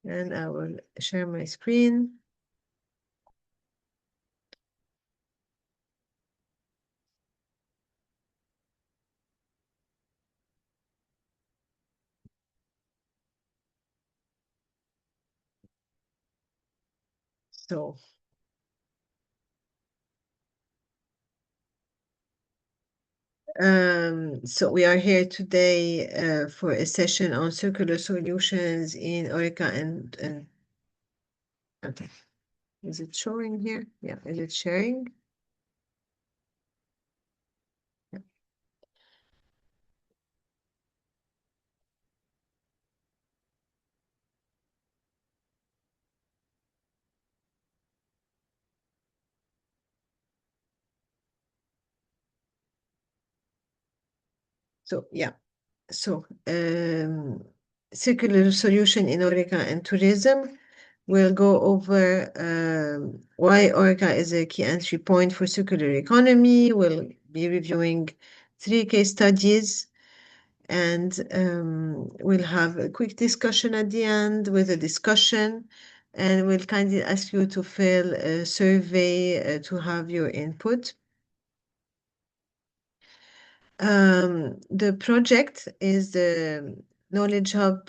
And I will share my screen. So we are here today for a session on circular solutions in HORECA and okay. Is it showing here? Yeah, is it sharing? Yeah. So circular solution in HORECA and tourism. We'll go over why HORECA is a key entry point for circular economy. We'll be reviewing 3 case studies, and we'll have a quick discussion at the end with a discussion, and we'll kindly ask you to fill a survey to have your input. The project is the Knowledge Hub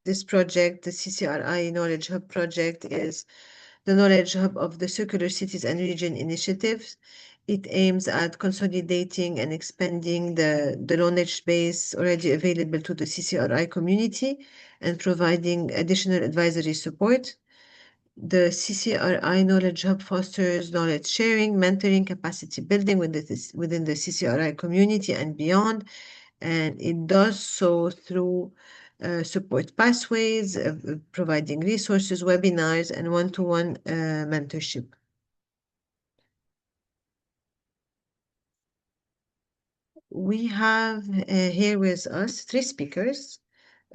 this project, the CCRI Knowledge Hub project, is the Knowledge Hub of the Circular Cities and Region initiatives. It aims at consolidating and expanding the knowledge base already available to the CCRI community and providing additional advisory support. The CCRI Knowledge Hub fosters knowledge sharing, mentoring, capacity building within the CCRI community and beyond, and it does so through support pathways, providing resources, webinars, and one-to-one mentorship. We have here with us 3 speakers.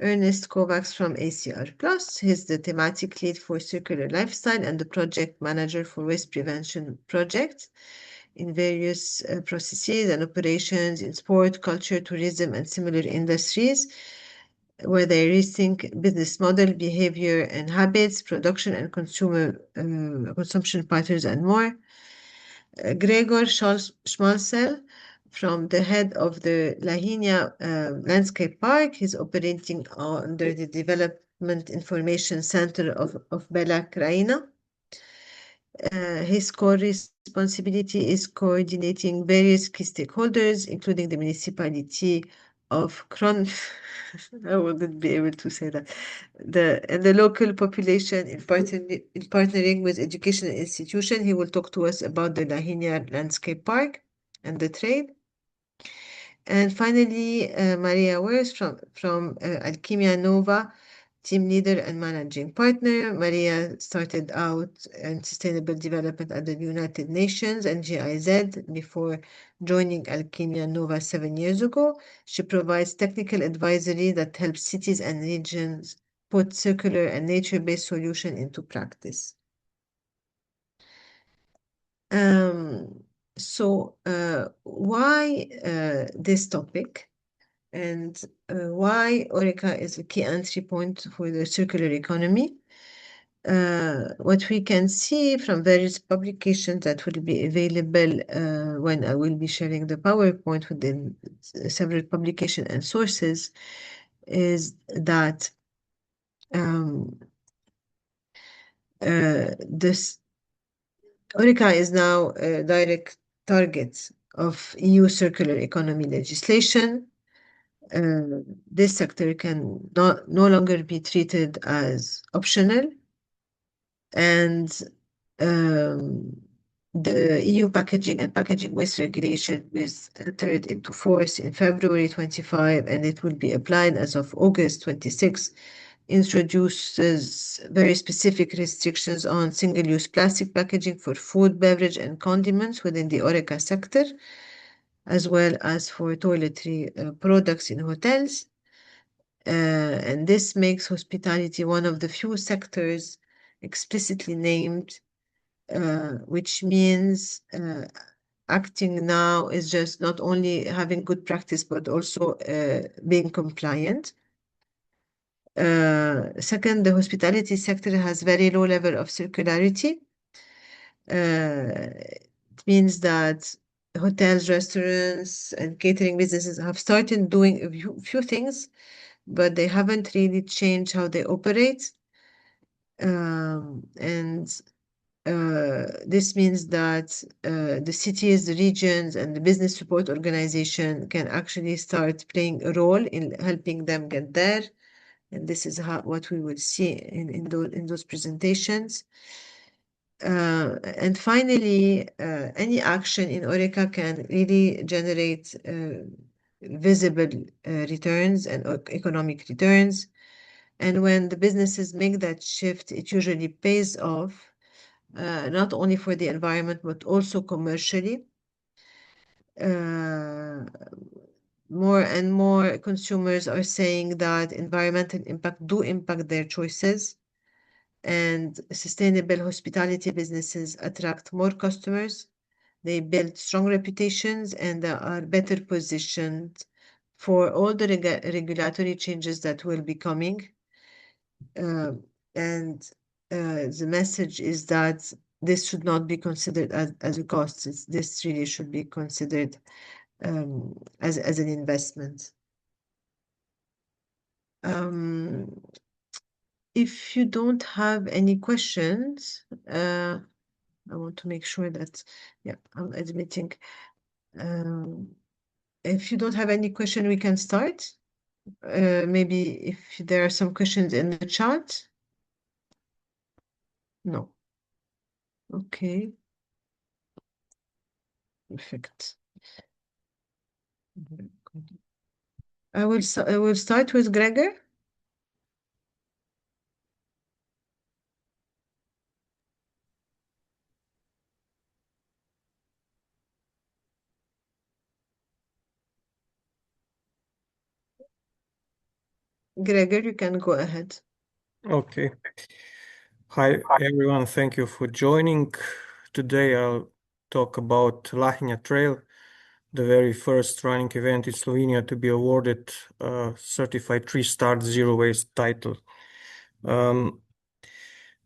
Ernest Kovacs from ACR Plus. He's the thematic lead for circular lifestyle and the project manager for waste prevention projects in various processes and operations in sport, culture, tourism, and similar industries, where they rethink business model, behavior and habits, production and consumer consumption patterns, and more. Gregor Schmalzel, from the head of the Lahinia Landscape Park. He's operating under the Development Information Center of Bela Krajina. His core responsibility is coordinating various key stakeholders, including the municipality of Kron. I wouldn't be able to say that. And the local population in partnering with educational institution. He will talk to us about the Lahinia Landscape Park and the trade. And finally, Maria Wers from Alchemia Nova, team leader and managing partner. Maria started out in sustainable development at the United Nations and GIZ before joining Alchemia Nova 7 years ago. She provides technical advisory that helps cities and regions put circular and nature-based solutions into practice. Why this topic? And why HORECA is a key entry point for the circular economy. What we can see from various publications that will be available when I will be sharing the PowerPoint within several publications and sources is that this HORECA is now a direct target of EU circular economy legislation. This sector can no longer be treated as optional, and the EU packaging and packaging waste regulation was entered into force in February 25, and it will be applied as of August 26, introduces very specific restrictions on single-use plastic packaging for food, beverage, and condiments within the HORECA sector, as well as for toiletry products in hotels. And this makes hospitality one of the few sectors explicitly named, which means acting now is just not only having good practice, but also being compliant. Second, the hospitality sector has very low level of circularity. It means that hotels, restaurants, and catering businesses have started doing a few things, but they haven't really changed how they operate. And this means that the cities, the regions, and the business support organization can actually start playing a role in helping them get there. And this is what we will see in those presentations. And finally, any action in HORECA can really generate visible returns and economic returns. And when the businesses make that shift, it usually pays off, not only for the environment, but also commercially. More and more consumers are saying that environmental impact do impact their choices, and sustainable hospitality businesses attract more customers. They build strong reputations and are better positioned for all the regulatory changes that will be coming. And the message is that this should not be considered as a cost. This really should be considered as an investment. If you don't have any questions, I want to make sure that, yeah, I'm admitting. If you don't have any question, we can start. Maybe if there are some questions in the chat. No. Okay. Perfect. I will start with Gregor. Gregor, you can go ahead. Okay. Hi, everyone. Thank you for joining. Today, I'll talk about Lahinja Trail, the very first running event in Slovenia to be awarded a certified 3-star zero waste title.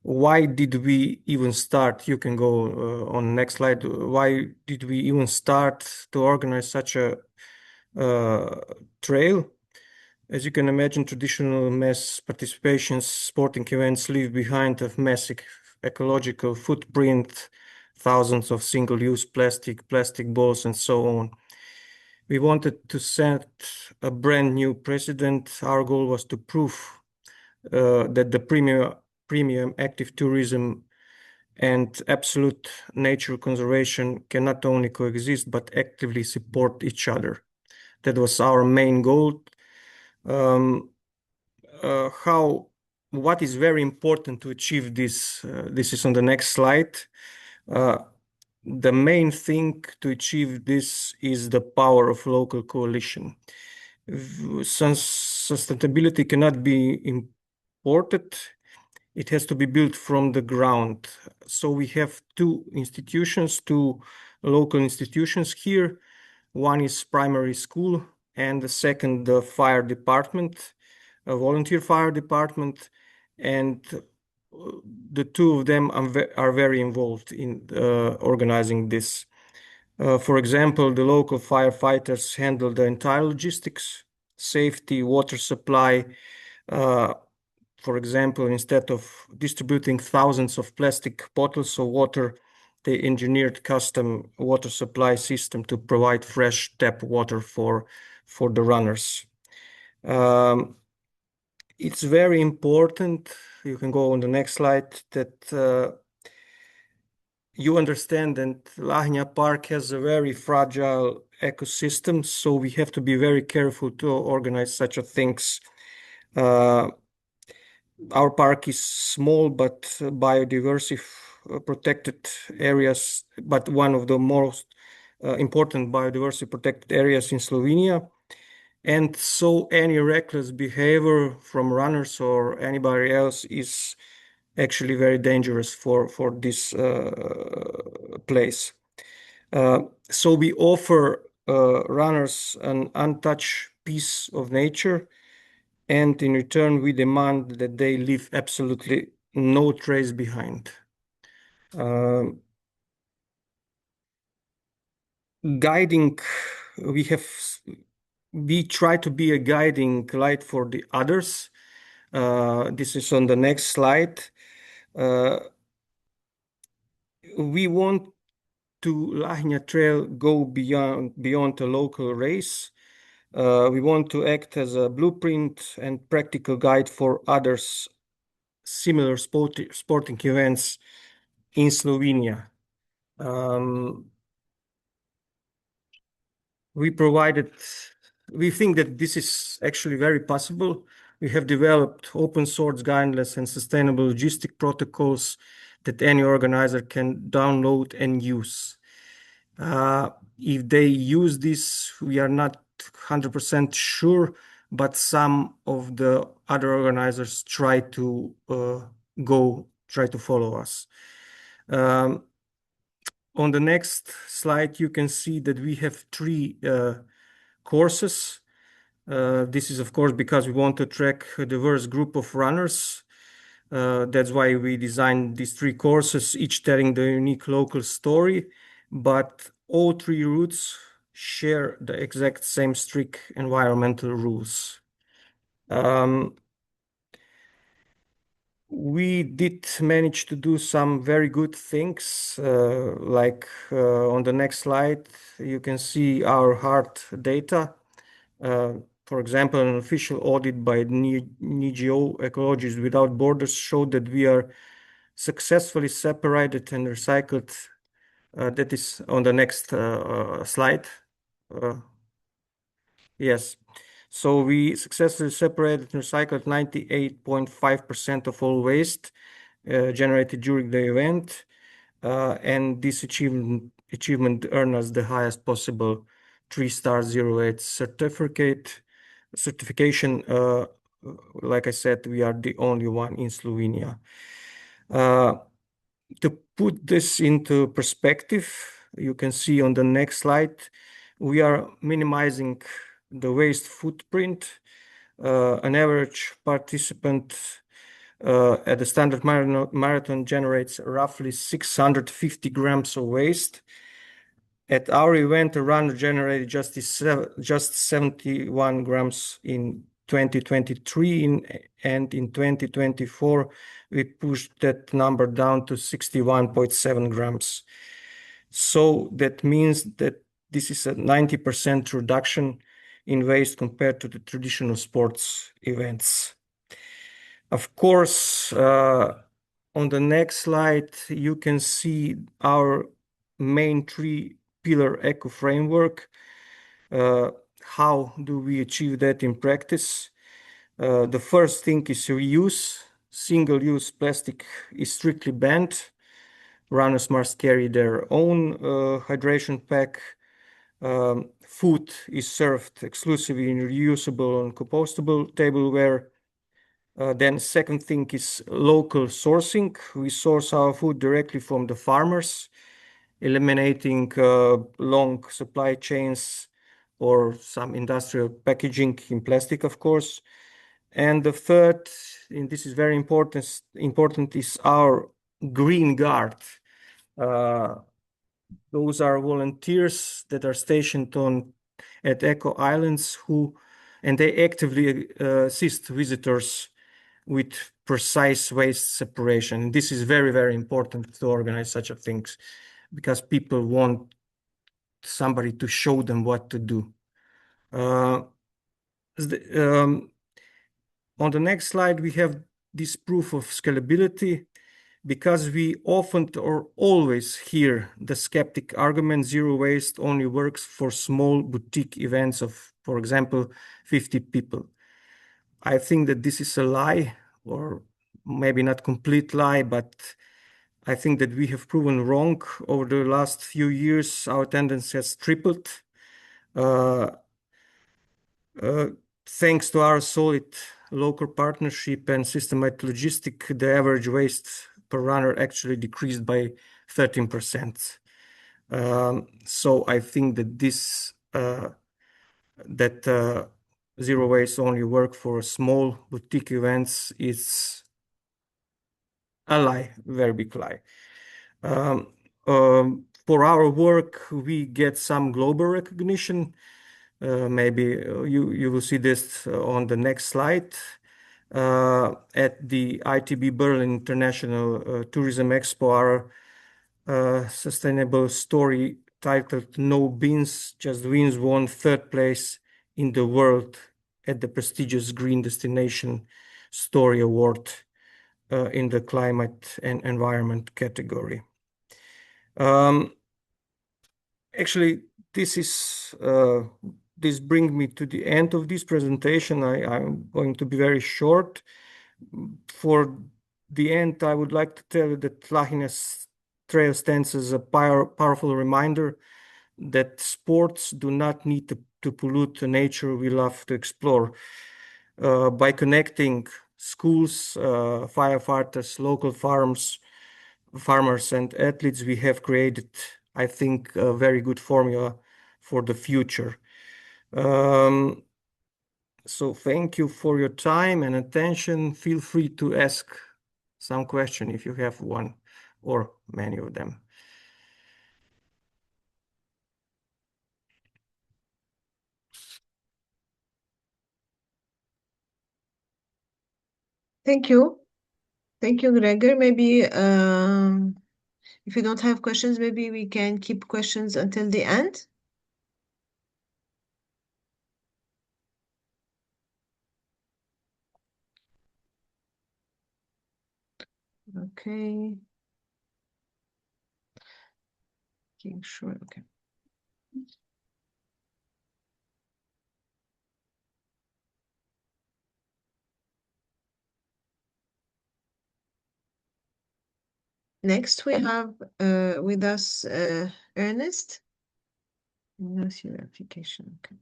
Why did we even start? You can go on next slide. Why did we even start to organize such a trail? As you can imagine, traditional mass participations, sporting events leave behind a massive ecological footprint, thousands of single-use plastic balls, and so on. We wanted to set a brand new precedent. Our goal was to prove that the premium active tourism and absolute nature conservation can not only coexist, but actively support each other. That was our main goal. What is very important to achieve this? This is on the next slide. The main thing to achieve this is the power of local coalition. Since sustainability cannot be imported, it has to be built from the ground. So we have two local institutions here. One is primary school, and the second, the fire department, a volunteer fire department, and the two of them are very involved in organizing this. For example, the local firefighters handle the entire logistics, safety, water supply. For example, instead of distributing thousands of plastic bottles of water, they engineered custom water supply system to provide fresh tap water for the runners. It's very important, you can go on the next slide, that you understand that Lahinja Park has a very fragile ecosystem, so we have to be very careful to organize such a things. Our park is small, but biodiversity protected areas, but one of the most important biodiversity protected areas in Slovenia. And so any reckless behavior from runners or anybody else is actually very dangerous for this place. So we offer runners an untouched piece of nature, and in return, we demand that they leave absolutely no trace behind. Guiding, we try to be a guiding light for the others. This is on the next slide. We want to Lahnia Trail go beyond a local race. We want to act as a blueprint and practical guide for others similar sporting events in Slovenia. We think that this is actually very possible. We have developed open source guidelines and sustainable logistic protocols that any organizer can download and use. If they use this, we are not 100% sure, but some of the other organizers try to follow us. On the next slide, you can see that we have 3 courses. This is, of course, because we want to track a diverse group of runners. That's why we designed these 3 courses, each telling the unique local story, but all 3 routes share the exact same strict environmental rules. We did manage to do some very good things, like on the next slide, you can see our hard data. For example, an official audit by NGO Ecologists Without Borders showed that we are successfully separated and recycled. That is on the next slide. Yes. So we successfully separated and recycled 98.5% of all waste generated during the event. And this achievement earned us the highest possible 3-star 08 certification. Like I said, we are the only one in Slovenia. To put this into perspective, you can see on the next slide, we are minimizing the waste footprint. An average participant at the standard marathon generates roughly 650 grams of waste. At our event, a runner generated just 71 grams in 2023, and in 2024, we pushed that number down to 61.7 grams. So that means that this is a 90% reduction in waste compared to the traditional sports events. Of course, on the next slide, you can see our main 3-pillar eco framework. How do we achieve that in practice? The first thing is reuse. Single-use plastic is strictly banned. Runners must carry their own hydration pack. Food is served exclusively in reusable and compostable tableware. Then second thing is local sourcing. We source our food directly from the farmers, eliminating long supply chains or some industrial packaging in plastic, of course. And the third, and this is very important, is our Green Guard. Those are volunteers that are stationed at Eco Islands and they actively assist visitors with precise waste separation. And this is very, very important to organize such a things because people want somebody to show them what to do. On the next slide, we have this proof of scalability because we often or always hear the skeptic argument, zero waste only works for small boutique events of, for example, 50 people. I think that this is a lie, or maybe not complete lie, but I think that we have proven wrong. Over the last few years, our attendance has tripled. Thanks to our solid local partnership and systematic logistic, the average waste per runner actually decreased by 13%. So I think that zero waste only work for small boutique events is a lie, very big lie. For our work, we get some global recognition. Maybe you will see this on the next slide. At the ITB Berlin International Tourism Expo, our sustainable story titled "No Beans, Just Wins" won third place in the world at the prestigious Green Destination Story Award in the climate and environment category. Actually, this brings me to the end of this presentation. I'm going to be very short. For the end, I would like to tell you that Lahiness Trail stands as a powerful reminder that sports do not need to pollute the nature we love to explore. By connecting schools, firefighters, local farmers, and athletes, we have created, I think, a very good formula for the future. So thank you for your time and attention. Feel free to ask some question if you have one or many of them. Thank you. Thank you, Gregor. Maybe if you don't have questions, maybe we can keep questions until the end. Okay. Okay, sure. Okay. Next, we have with us Ernest. That's your application. Okay.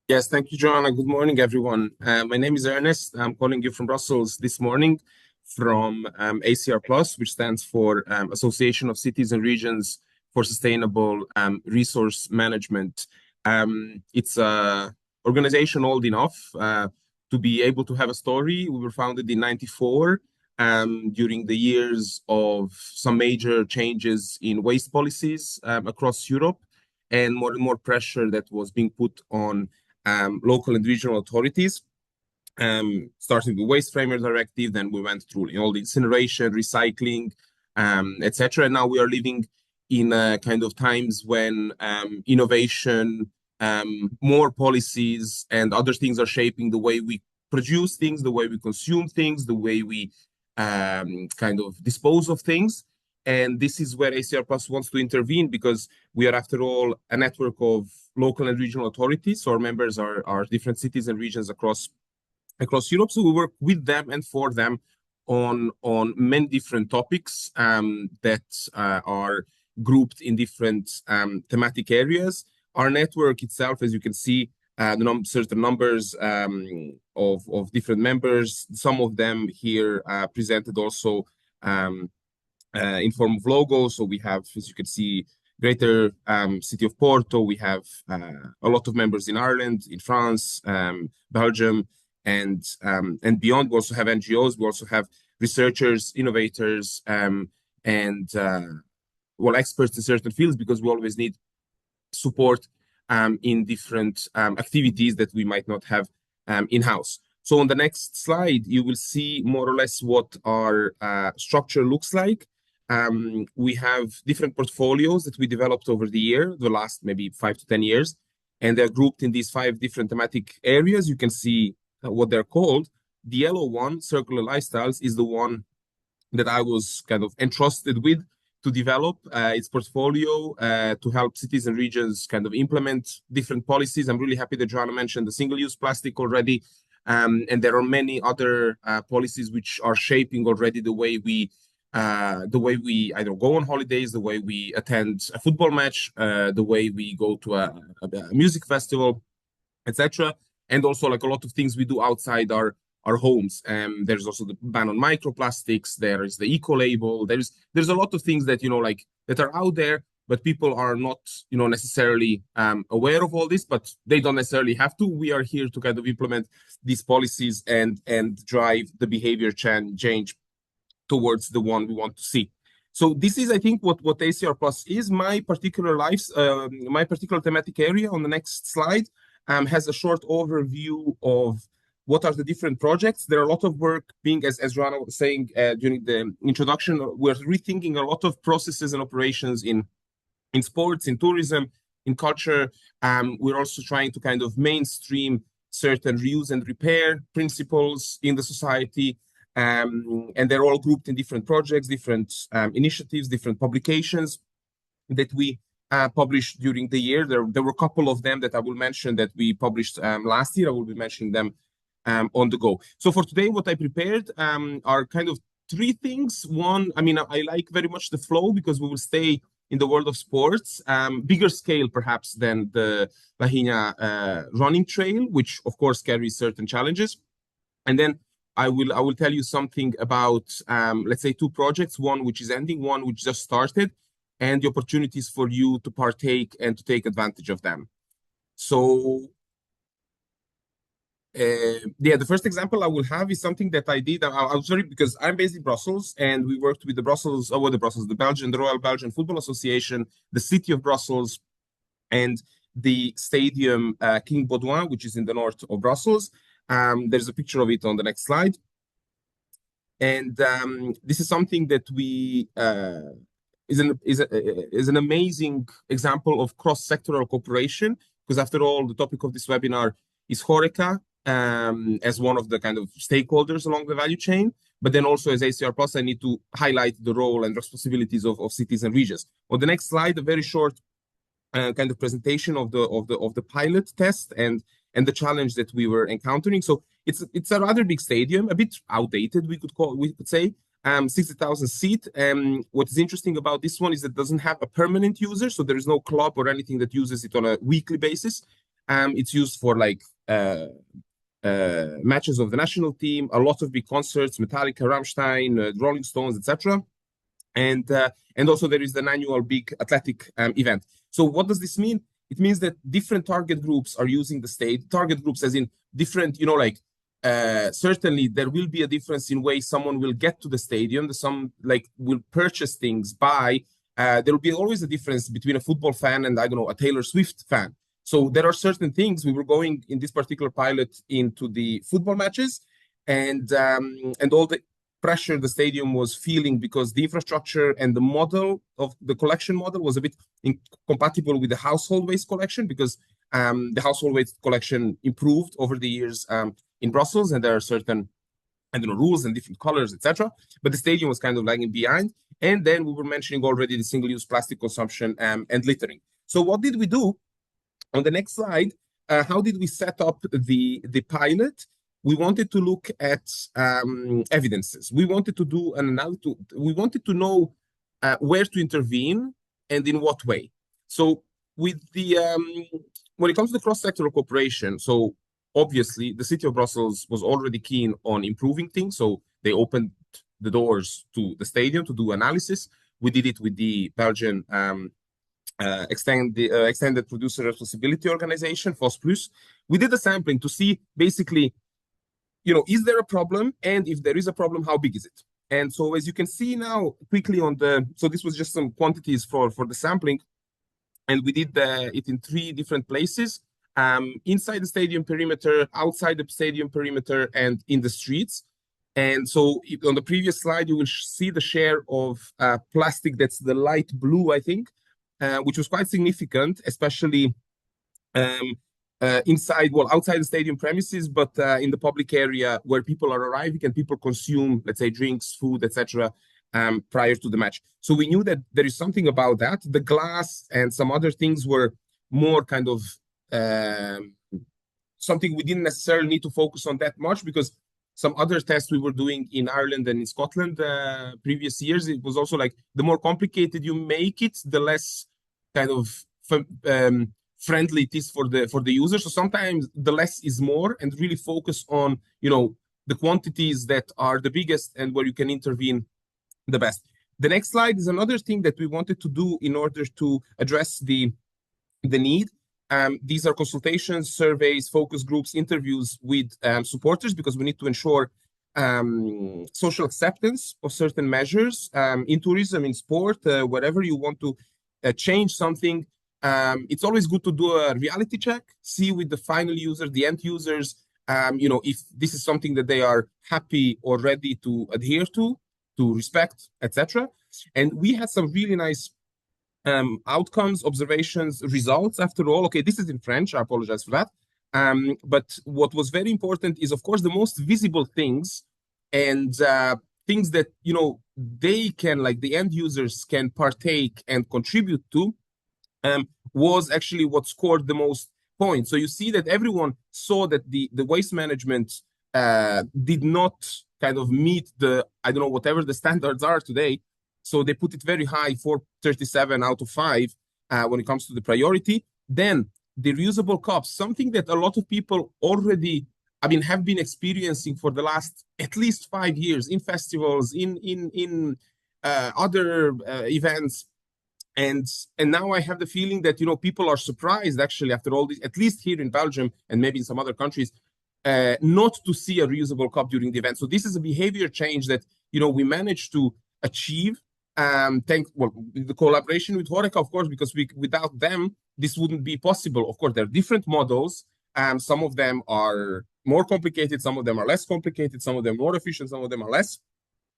Yes, thank you, Joanna. Good morning, everyone. My name is Ernest. I'm calling you from Brussels this morning from ACR Plus, which stands for Association of Cities and Regions for Sustainable Resource Management. It's an organization old enough to be able to have a story. We were founded in '94 during the years of some major changes in waste policies across Europe, and more pressure that was being put on local and regional authorities, starting with Waste Framework Directive. Then we went through all the incineration, recycling, etc. And now we are living in kind of times when innovation, more policies, and other things are shaping the way we produce things, the way we consume things, the way we kind of dispose of things. And this is where ACR Plus wants to intervene, because we are, after all, a network of local and regional authorities. So our members are different cities and regions across Europe. So we work with them and for them on many different topics that are grouped in different thematic areas. Our network itself, as you can see, certain numbers of different members. Some of them here presented also in form of logos. So we have, as you can see, greater city of Porto. We have a lot of members in Ireland, in France, Belgium, and beyond. We also have NGOs. We also have researchers, innovators, and experts in certain fields, because we always need support in different activities that we might not have in-house. So on the next slide, you will see more or less what our structure looks like. We have different portfolios that we developed over the last maybe 5 to 10 years, and they're grouped in these 5 different thematic areas. You can see what they're called. The yellow one, Circular Lifestyles, is the one that I was kind of entrusted with to develop its portfolio to help cities and regions kind of implement different policies. I'm really happy that Joanna mentioned the single-use plastic already, and there are many other policies which are shaping already the way we either go on holidays, the way we attend a football match, the way we go to a music festival, etc. And also, like, a lot of things we do outside our homes. There's also the ban on microplastics. There is the eco label. There's a lot of things that, that are out there, but people are not, necessarily aware of all this, but they don't necessarily have to. We are here to kind of implement these policies and drive the behavior change towards the one we want to see. So this is, I think, what ACR Plus is. My particular thematic area on the next slide has a short overview of what are the different projects. There are a lot of work being, as Joanna was saying during the introduction, we're rethinking a lot of processes and operations in sports, in tourism, in culture. We're also trying to kind of mainstream certain reuse and repair principles in the society. And they're all grouped in different projects, different initiatives, different publications that we published during the year. There were a couple of them that I will mention that we published last year. I will be mentioning them on the go. So for today, what I prepared are kind of three things. One, I like very much the flow because we will stay in the world of sports, bigger scale perhaps than the Lahinia running trail, which of course carries certain challenges. And then I will tell you something about, let's say, two projects, one which is ending, one which just started, and the opportunities for you to partake and to take advantage of them. So the first example I will have is something that I did. I was very, because I'm based in Brussels, and we worked with the Royal Belgian Football Association, the city of Brussels, and the stadium King Baudouin, which is in the north of Brussels. There's a picture of it on the next slide. And this is something that we is an amazing example of cross-sectoral cooperation, because after all, the topic of this webinar is HORECA as one of the kind of stakeholders along the value chain. But then also as ACR Plus, I need to highlight the role and responsibilities of cities and regions. On the next slide, a very short kind of presentation of the pilot test and the challenge that we were encountering. So it's a rather big stadium, a bit outdated, we could say, 60,000 seat. What is interesting about this one is that it doesn't have a permanent user, so there is no club or anything that uses it on a weekly basis. It's used for like matches of the national team, a lot of big concerts, Metallica, Rammstein, Rolling Stones, etc. And also there is an annual big athletic event. So what does this mean? It means that different target groups are using the state. Target groups as in different, certainly there will be a difference in way someone will get to the stadium. Some will purchase things, buy. There will be always a difference between a football fan and, I don't know, a Taylor Swift fan. So there are certain things. We were going in this particular pilot into the football matches and all the pressure the stadium was feeling because the infrastructure and the model of the collection model was a bit incompatible with the household waste collection, because the household waste collection improved over the years in Brussels, and there are certain, rules and different colors, etc. But the stadium was kind of lagging behind. And then we were mentioning already the single-use plastic consumption and littering. So what did we do? On the next slide, how did we set up the pilot? We wanted to look at evidences. We wanted to do an analysis. We wanted to know where to intervene and in what way. So with the when it comes to cross-sectoral cooperation, so obviously the city of Brussels was already keen on improving things. So they opened the doors to the stadium to do analysis. We did it with the Belgian Extended Producer Responsibility Organization, FOS+. We did a sampling to see basically, is there a problem? And if there is a problem, how big is it? And so as you can see now quickly so this was just some quantities for the sampling. And we did it in 3 different places, inside the stadium perimeter, outside the stadium perimeter, and in the streets. And so on the previous slide, you will see the share of plastic that's the light blue, I think, which was quite significant, especially outside the stadium premises, but in the public area where people are arriving and people consume, let's say, drinks, food, etc., prior to the match. So we knew that there is something about that. The glass and some other things were more kind of something we didn't necessarily need to focus on that much, because some other tests we were doing in Ireland and in Scotland previous years, it was also like the more complicated you make it, the less kind of friendly it is for the user. So sometimes the less is more, and really focus on the quantities that are the biggest and where you can intervene the best. The next slide is another thing that we wanted to do in order to address the need. These are consultations, surveys, focus groups, interviews with supporters, because we need to ensure social acceptance of certain measures in tourism, in sport, wherever you want to change something. It's always good to do a reality check, see with the final user, the end users, if this is something that they are happy or ready to adhere to respect, etc. And we had some really nice outcomes, observations, results. After all, okay, this is in French, I apologize for that. But what was very important is, of course, the most visible things and things that, they can, like the end users can partake and contribute to, was actually what scored the most points. So you see that everyone saw that the waste management did not kind of meet the, I don't know, whatever the standards are today. So they put it very high, 437 out of 5 when it comes to the priority. Then the reusable cups, something that a lot of people already, have been experiencing for the last at least 5 years in festivals, in other events. And now I have the feeling that, people are surprised actually after all this, at least here in Belgium and maybe in some other countries, not to see a reusable cup during the event. So this is a behavior change that, we managed to achieve. The collaboration with HORECA, of course, because without them, this wouldn't be possible. Of course, there are different models. Some of them are more complicated, some of them are less complicated, some of them more efficient, some of them are less.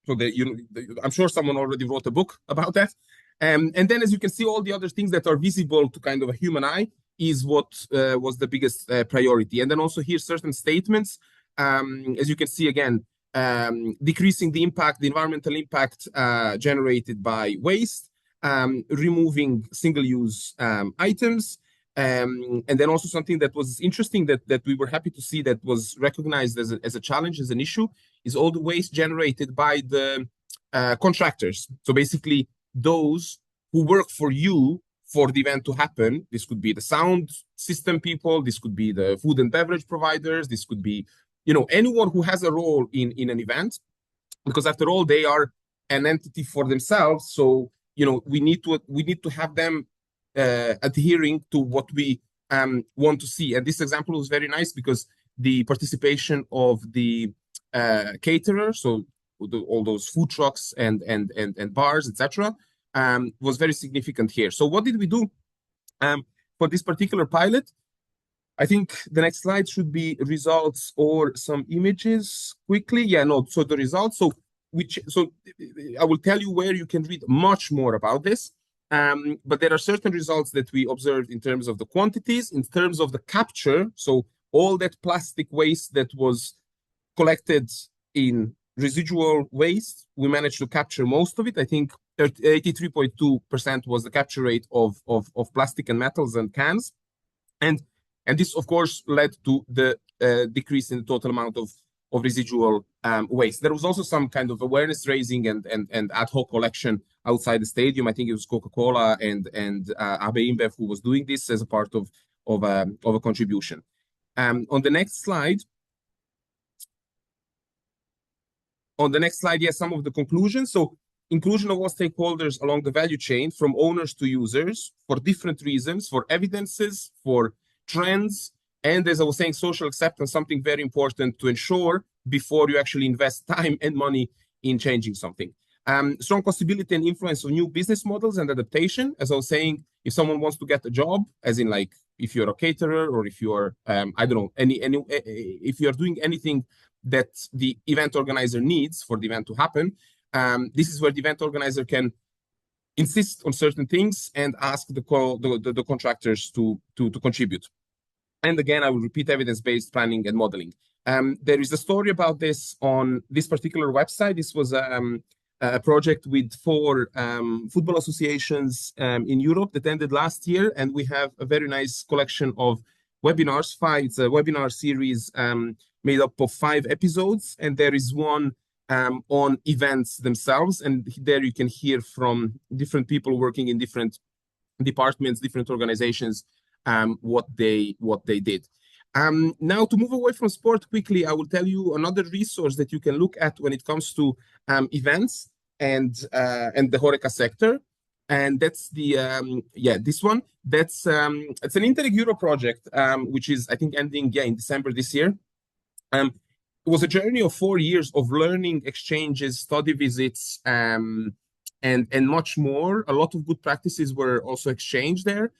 So I'm sure someone already wrote a book about that. And then, as you can see, all the other things that are visible to kind of a human eye is what was the biggest priority. And then also here, certain statements, as you can see again, decreasing the impact, the environmental impact generated by waste, removing single-use items, and then also something that was interesting that we were happy to see that was recognized as a challenge, as an issue, is all the waste generated by the contractors. So basically, those who work for you for the event to happen. This could be the sound system people, this could be the food and beverage providers, this could be anyone who has a role in an event, because after all, they are an entity for themselves. So, we need to have them adhering to what we want to see. And this example was very nice because the participation of the caterer, so all those food trucks and bars, etc., was very significant here. So what did we do for this particular pilot? I think the next slide should be results or some images quickly. So the results. So I will tell you where you can read much more about this. But there are certain results that we observed in terms of the quantities, in terms of the capture. So all that plastic waste that was collected in residual waste, we managed to capture most of it. I think 83.2% was the capture rate of plastic and metals and cans. And this, of course, led to the decrease in the total amount of residual waste. There was also some kind of awareness raising and ad hoc collection outside the stadium. I think it was Coca-Cola and AB InBev who was doing this as a part of a contribution. On the next slide, yes, some of the conclusions. So inclusion of all stakeholders along the value chain, from owners to users, for different reasons, for evidences, for trends, and as I was saying, social acceptance, something very important to ensure before you actually invest time and money in changing something. Strong possibility and influence of new business models and adaptation. As I was saying, if someone wants to get a job, as in like if you're a caterer or if you're, I don't know, if you're doing anything that the event organizer needs for the event to happen, this is where the event organizer can insist on certain things and ask the contractors to contribute. And again, I will repeat evidence-based planning and modeling. There is a story about this on this particular website. This was a project with 4 football associations in Europe that ended last year. And we have a very nice collection of webinars. It's a webinar series made up of 5 episodes. And there is one on events themselves. And there you can hear from different people working in different departments, different organizations, what they did. Now, to move away from sport quickly, I will tell you another resource that you can look at when it comes to events. the HORECA sector. And that's the this one. That's it's an Interreg Euro project, which is I think ending in December this year. It was a journey of 4 years of learning, exchanges, study visits, and much more. A lot of good practices were also exchanged there.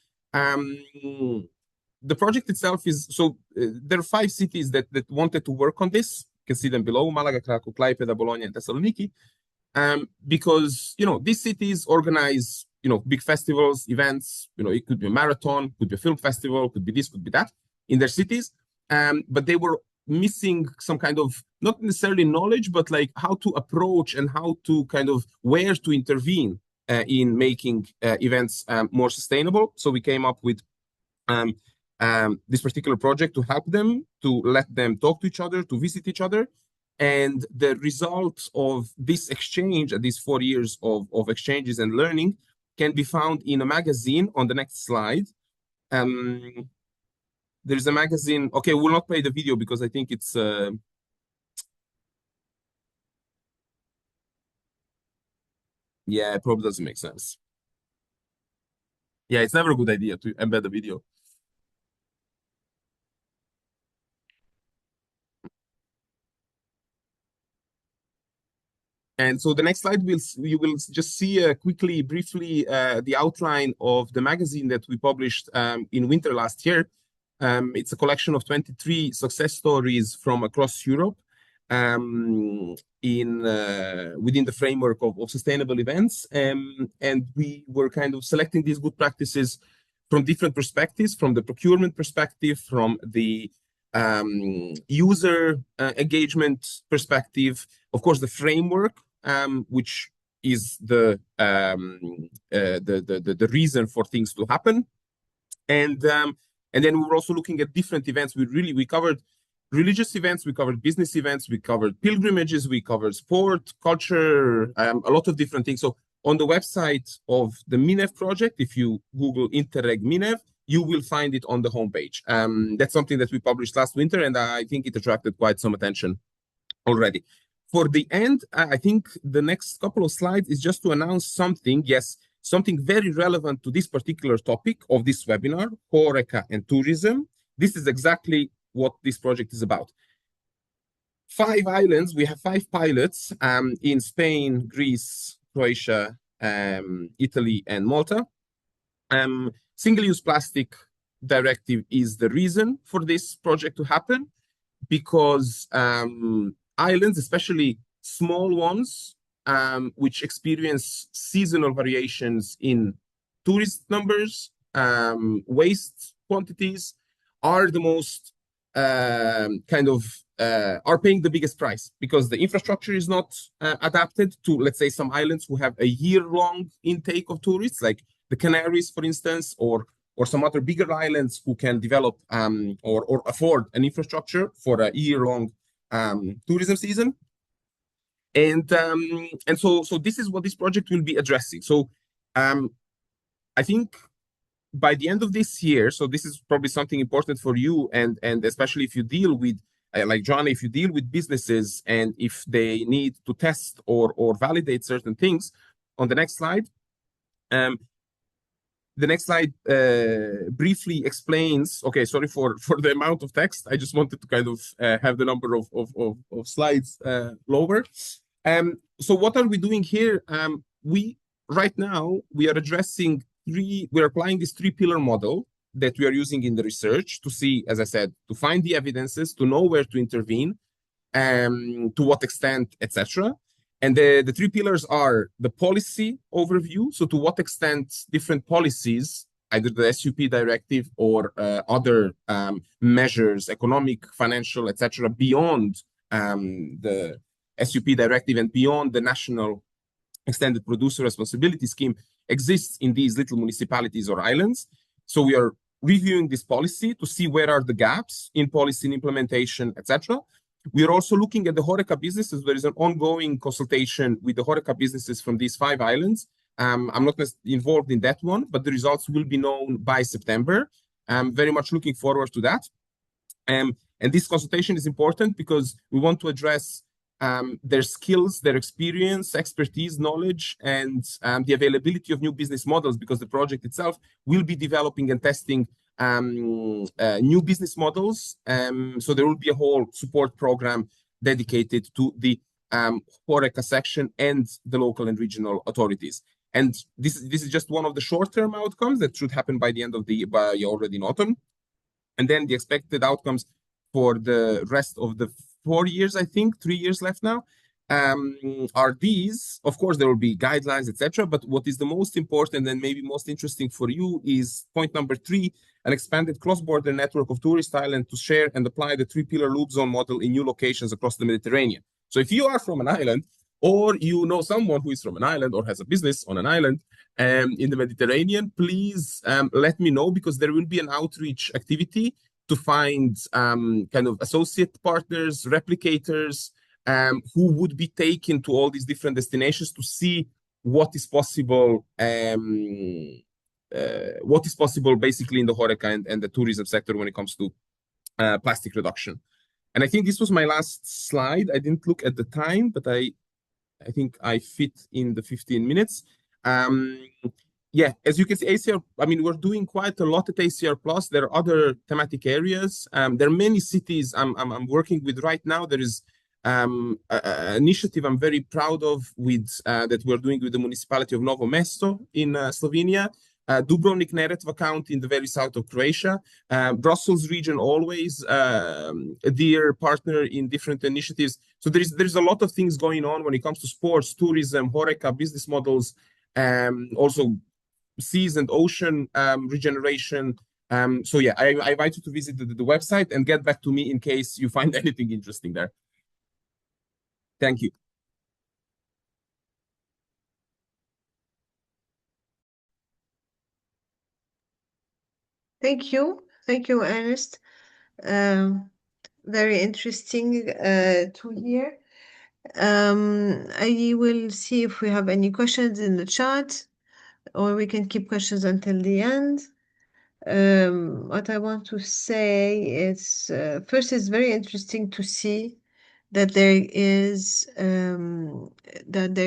The project itself is there are 5 cities that wanted to work on this. You can see them below: Malaga, Krakow, Klaipeda, Bologna, and Thessaloniki. Because these cities organize big festivals, events. It could be a marathon, could be a film festival, could be this, could be that in their cities. But they were missing some kind of, not necessarily knowledge, but like how to approach and how to kind of where to intervene in making events more sustainable. So we came up with this particular project to help them, to let them talk to each other, to visit each other. And the result of this exchange, these 4 years of exchanges and learning, can be found in a magazine on the next slide. There's a magazine. Okay, we'll not play the video because I think it's yeah, it probably doesn't make sense. Yeah, it's never a good idea to embed a video. And so the next slide, you will just see quickly, briefly, the outline of the magazine that we published in winter last year. It's a collection of 23 success stories from across Europe within the framework of sustainable events. And we were kind of selecting these good practices from different perspectives, from the procurement perspective, from the user engagement perspective, of course, the framework, which is the reason for things to happen, and then we were also looking at different events. We covered religious events, we covered business events, we covered pilgrimages, we covered sport, culture, a lot of different things. So on the website of the MINEV project, if you Google Interreg MINEV, you will find it on the homepage. That's something that we published last winter, and I think it attracted quite some attention already. For the end, I think the next couple of slides is just to announce something, something very relevant to this particular topic of this webinar, HORECA and tourism. This is exactly what this project is about. 5 islands, we have 5 pilots in Spain, Greece, Croatia, Italy, and Malta. Single-use plastic directive is the reason for this project to happen, because islands, especially small ones, which experience seasonal variations in tourist numbers, waste quantities, are the most are paying the biggest price, because the infrastructure is not adapted to, let's say, some islands who have a year-long intake of tourists, like the Canaries, for instance, or some other bigger islands who can develop or afford an infrastructure for a year-long tourism season. And so this is what this project will be addressing. So I think by the end of this year, so this is probably something important for you, and especially if you deal with like Joanna, if you deal with businesses and if they need to test or validate certain things. On the next slide, the next slide briefly explains. Okay, sorry for the amount of text. I just wanted to kind of have the number of slides lower. So what are we doing here? Right now we are addressing we're applying this 3-pillar model that we are using in the research to see, as I said, to find the evidences, to know where to intervene, to what extent, etc. And the 3 pillars are the policy overview. So to what extent different policies, either the SUP directive or other measures, economic, financial, etc., beyond the SUP directive and beyond the national extended producer responsibility scheme, exists in these little municipalities or islands. So we are reviewing this policy to see where are the gaps in policy and implementation, etc. We are also looking at the HORECA businesses. There is an ongoing consultation with the HORECA businesses from these 5 islands. I'm not involved in that one, but the results will be known by September. I'm very much looking forward to that. And this consultation is important because we want to address their skills, their experience, expertise, knowledge, and the availability of new business models, because the project itself will be developing and testing new business models. So there will be a whole support program dedicated to the HORECA section and the local and regional authorities. And this is just one of the short-term outcomes that should happen by the end of the year, already in autumn. And then the expected outcomes for the rest of the 4 years, I think, 3 years left now, are these. Of course, there will be guidelines, etc. But what is the most important and maybe most interesting for you is point number 3, an expanded cross-border network of tourist islands to share and apply the 3-pillar loop zone model in new locations across the Mediterranean. So if you are from an island, or you know someone who is from an island or has a business on an island in the Mediterranean, please let me know, because there will be an outreach activity to find kind of associate partners, replicators, who would be taken to all these different destinations to see what is possible, basically in the HORECA and the tourism sector when it comes to plastic reduction. And I think this was my last slide. I didn't look at the time, but I think I fit in the 15 minutes. Yeah, as you can see, ACR, I mean, we're doing quite a lot at ACR Plus. There are other thematic areas. There are many cities I'm working with right now. There is an initiative I'm very proud of that we're doing with the municipality of Novo Mesto in Slovenia, Dubrovnik-Neretva County in the very south of Croatia, Brussels region always a dear partner in different initiatives. So there's a lot of things going on when it comes to sports, tourism, HORECA, business models, also seas and ocean regeneration. So yeah, I invite you to visit the website and get back to me in case you find anything interesting there. Thank you. Thank you. Thank you, Ernest. Very interesting to hear. I will see if we have any questions in the chat, or we can keep questions until the end. What I want to say is, first, it's very interesting to see that there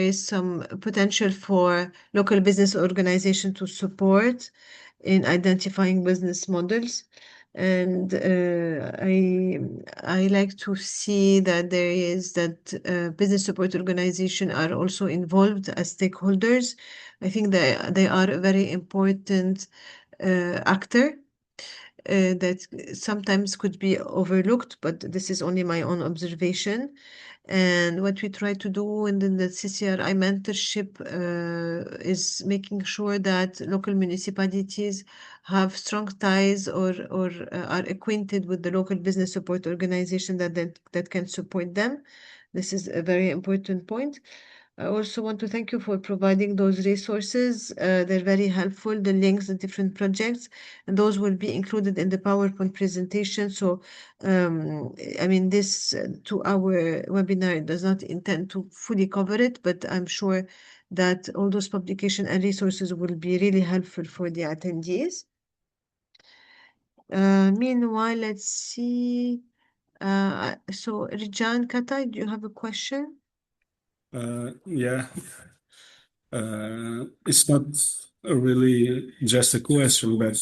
is some potential for local business organization to support in identifying business models. And I like to see that business support organization are also involved as stakeholders. I think they are a very important actor that sometimes could be overlooked, but this is only my own observation. And what we try to do in the CCRI mentorship is making sure that local municipalities have strong ties or are acquainted with the local business support organization that can support them. This is a very important point. I also want to thank you for providing those resources. They're very helpful, the links, the different projects, and those will be included in the PowerPoint presentation. So, I mean, this 2-hour webinar does not intend to fully cover it, but I'm sure that all those publications and resources will be really helpful for the attendees. Meanwhile, let's see. So, Rijan Katay, do you have a question? Yeah, it's not really just a question, but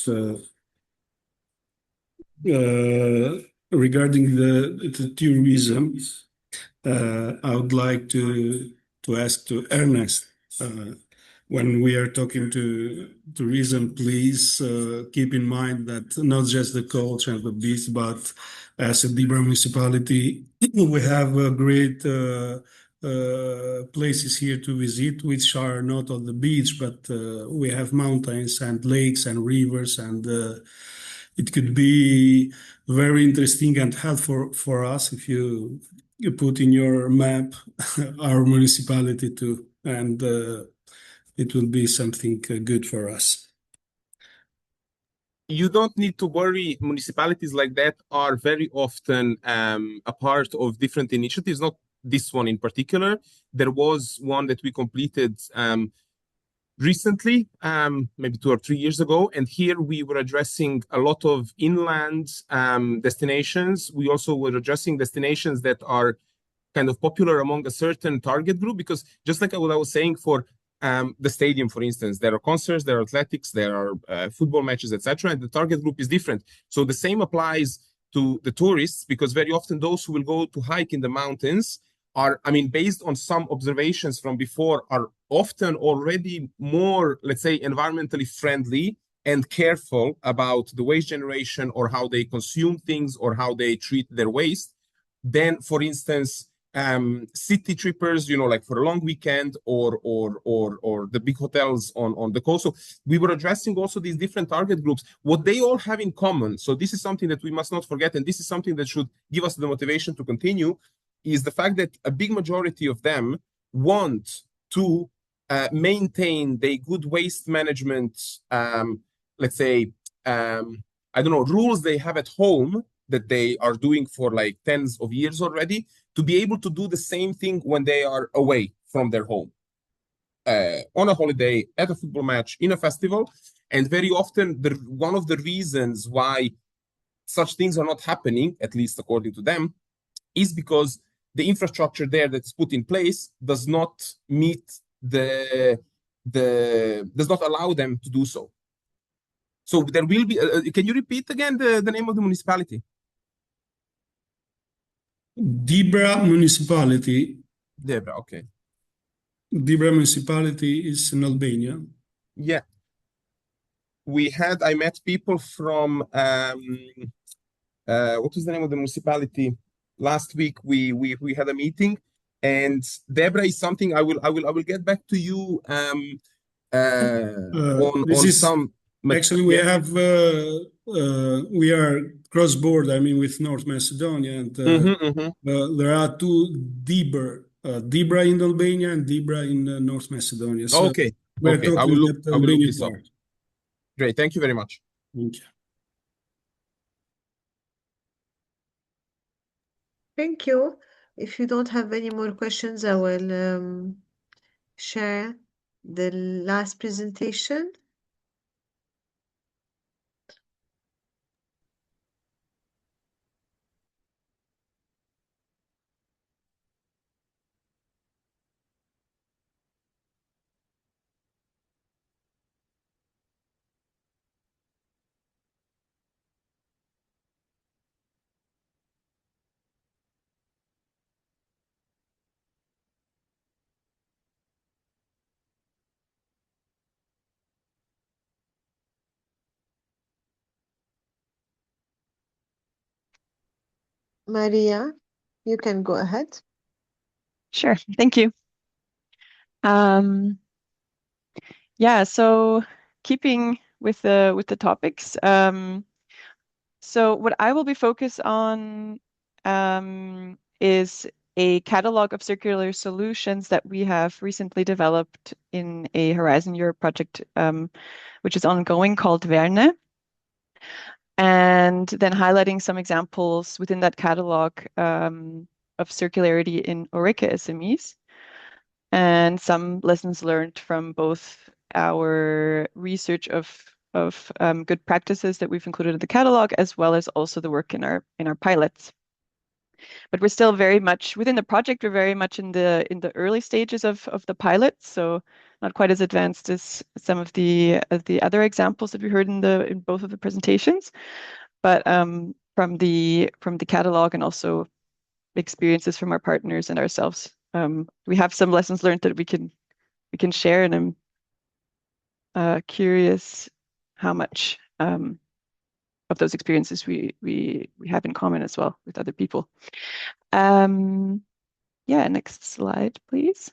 regarding the tourism, I would like to ask to Ernest, when we are talking to tourism, please keep in mind that not just the culture of the beach, but as a Dibra municipality, we have a great places here to visit, which are not on the beach, but we have mountains and lakes and rivers, and it could be very interesting and helpful for us if you put in your map our municipality too, and it will be something good for us. You don't need to worry. Municipalities like that are very often a part of different initiatives, not this one in particular. There was one that we completed recently, maybe 2 or 3 years ago, and here we were addressing a lot of inland destinations. We also were addressing destinations that are kind of popular among a certain target group, because just like what I was saying for the stadium, for instance, there are concerts, there are athletics, there are football matches, etc., and the target group is different. So the same applies to the tourists, because very often those who will go to hike in the mountains are, I mean, based on some observations from before, are often already more, let's say, environmentally friendly and careful about the waste generation or how they consume things or how they treat their waste. Then, for instance, city trippers, like for a long weekend, or the big hotels on the coast. So we were addressing also these different target groups, what they all have in common. So this is something that we must not forget, and this is something that should give us the motivation to continue, is the fact that a big majority of them want to maintain the good waste management, let's say, I don't know, rules they have at home that they are doing for like tens of years already, to be able to do the same thing when they are away from their home, on a holiday, at a football match, in a festival. And very often, one of the reasons why such things are not happening, at least according to them, is because the infrastructure there that's put in place does not meet does not allow them to do so. So there will be, can you repeat again the name of the municipality? Dibra municipality. Debra, okay. Dibra municipality is in Albania. Yeah. I met people from, what was the name of the municipality? Last week we had a meeting, and Debra is something I will get back to you on some. Actually, we have we are cross border. I mean, with North Macedonia, and there are two Dibra in Albania and Dibra in North Macedonia. So okay, we're okay. talking about the Albanian part. Great, thank you very much. Thank you. Thank you. If you don't have any more questions, I will share the last presentation. Maria, you can go ahead. Sure, thank you. Yeah, so keeping with the topics. So what I will be focused on is a catalog of circular solutions that we have recently developed in a Horizon Europe project, which is ongoing, called Verne. And then highlighting some examples within that catalog of circularity in HORECA SMEs, and some lessons learned from both our research of good practices that we've included in the catalog, as well as also the work in our pilots. But we're still very much within the project. We're very much in the early stages of the pilots, so not quite as advanced as some of the other examples that we heard in both of the presentations. But from the catalog and also experiences from our partners and ourselves, we have some lessons learned that we can share, and I'm curious how much of those experiences we have in common as well with other people. Yeah, next slide, please.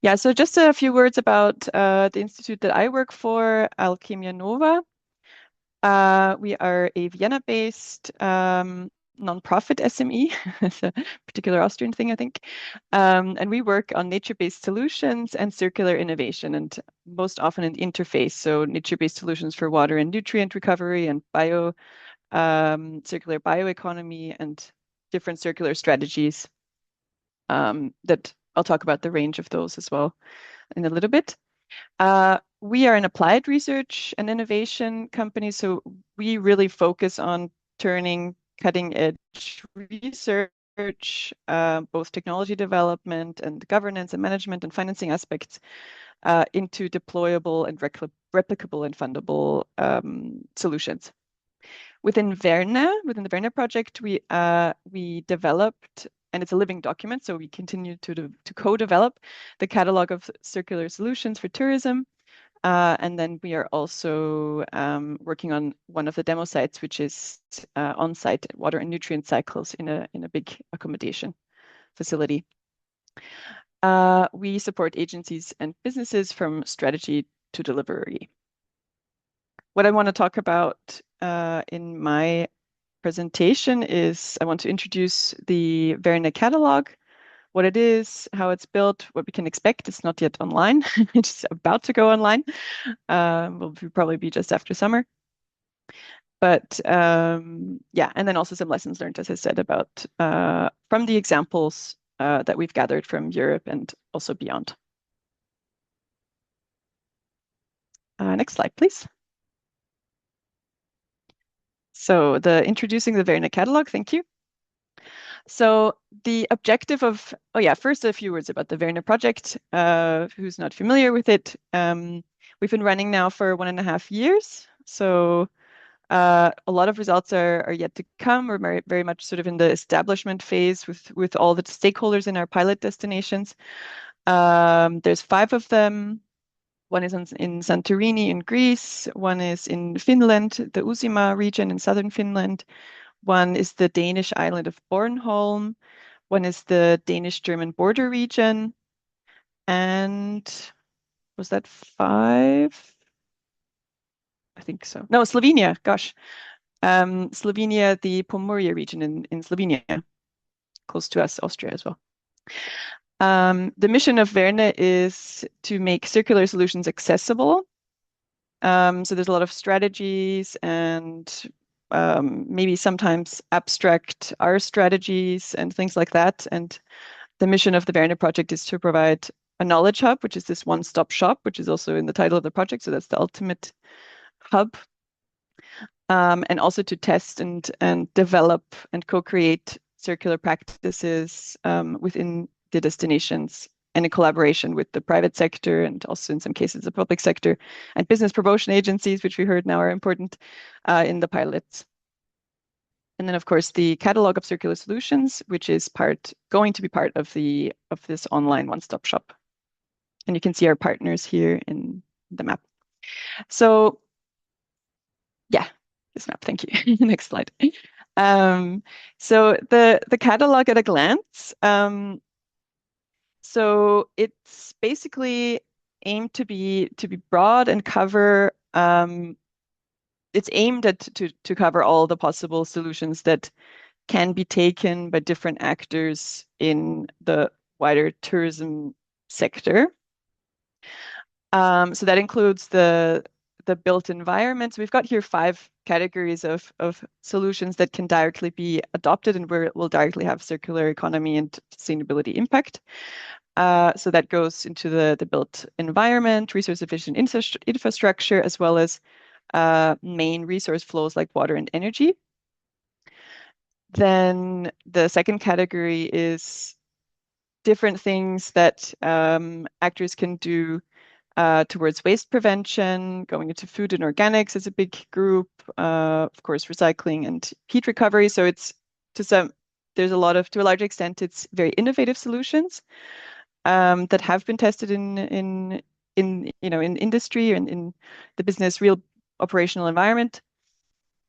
Yeah, so just a few words about the institute that I work for, Alchemia Nova. We are a Vienna-based nonprofit SME. It's a particular Austrian thing, I think. And we work on nature-based solutions and circular innovation, and most often an interface. So nature-based solutions for water and nutrient recovery, and circular bioeconomy, and different circular strategies that I'll talk about the range of those as well in a little bit. We are an applied research and innovation company, so we really focus on turning cutting edge research both technology development and governance and management and financing aspects into deployable and replicable and fundable solutions. Within the Verne project, we developed, and it's a living document, so we continue to co-develop the catalog of circular solutions for tourism. And then we are also working on one of the demo sites, which is on-site water and nutrient cycles in a big accommodation facility. We support agencies and businesses from strategy to delivery. What I want to talk about in my presentation is I want to introduce the Verne catalog, what it is, how it's built, what we can expect. It's not yet online. It's about to go online. Will probably be just after summer. But yeah, and then also some lessons learned, as I said, about from the examples that we've gathered from Europe and also beyond. Next slide, please. So introducing the Verne catalog, thank you. So the objective of, first a few words about the Verne project, who's not familiar with it. We've been running now for 1.5 years. So a lot of results are yet to come. We're very much sort of in the establishment phase with all the stakeholders in our pilot destinations. There's 5 of them. One is in Santorini in Greece. One is in Finland, the Uusimaa region in southern Finland. One is the Danish island of Bornholm. One is the Danish-German border region. And was that 5? I think so. No, Slovenia, gosh. Slovenia, the Pomoria region in Slovenia, close to us, Austria as well. The mission of Verne is to make circular solutions accessible. So there's a lot of strategies and maybe sometimes abstract R strategies and things like that. And the mission of the Verne project is to provide a knowledge hub, which is this one-stop shop, which is also in the title of the project. So that's the ultimate hub. And also to test and develop and co-create circular practices within the destinations and in collaboration with the private sector and also in some cases the public sector and business promotion agencies, which we heard now are important in the pilots. And then of course the catalog of circular solutions, which is going to be part of this online one-stop shop. And you can see our partners here in the map. So yeah, this map, thank you. Next slide. So the catalog at a glance. So it's basically aimed to be broad and cover. It's aimed at to cover all the possible solutions that can be taken by different actors in the wider tourism sector. So that includes the built environments. We've got here 5 categories of solutions that can directly be adopted and where it will directly have circular economy and sustainability impact. So that goes into the built environment, resource efficient infrastructure, as well as main resource flows like water and energy. Then the second category is different things that actors can do towards waste prevention, going into food and organics is a big group, of course, recycling and heat recovery. So it's to a large extent, it's very innovative solutions that have been tested in industry and in the business real operational environment,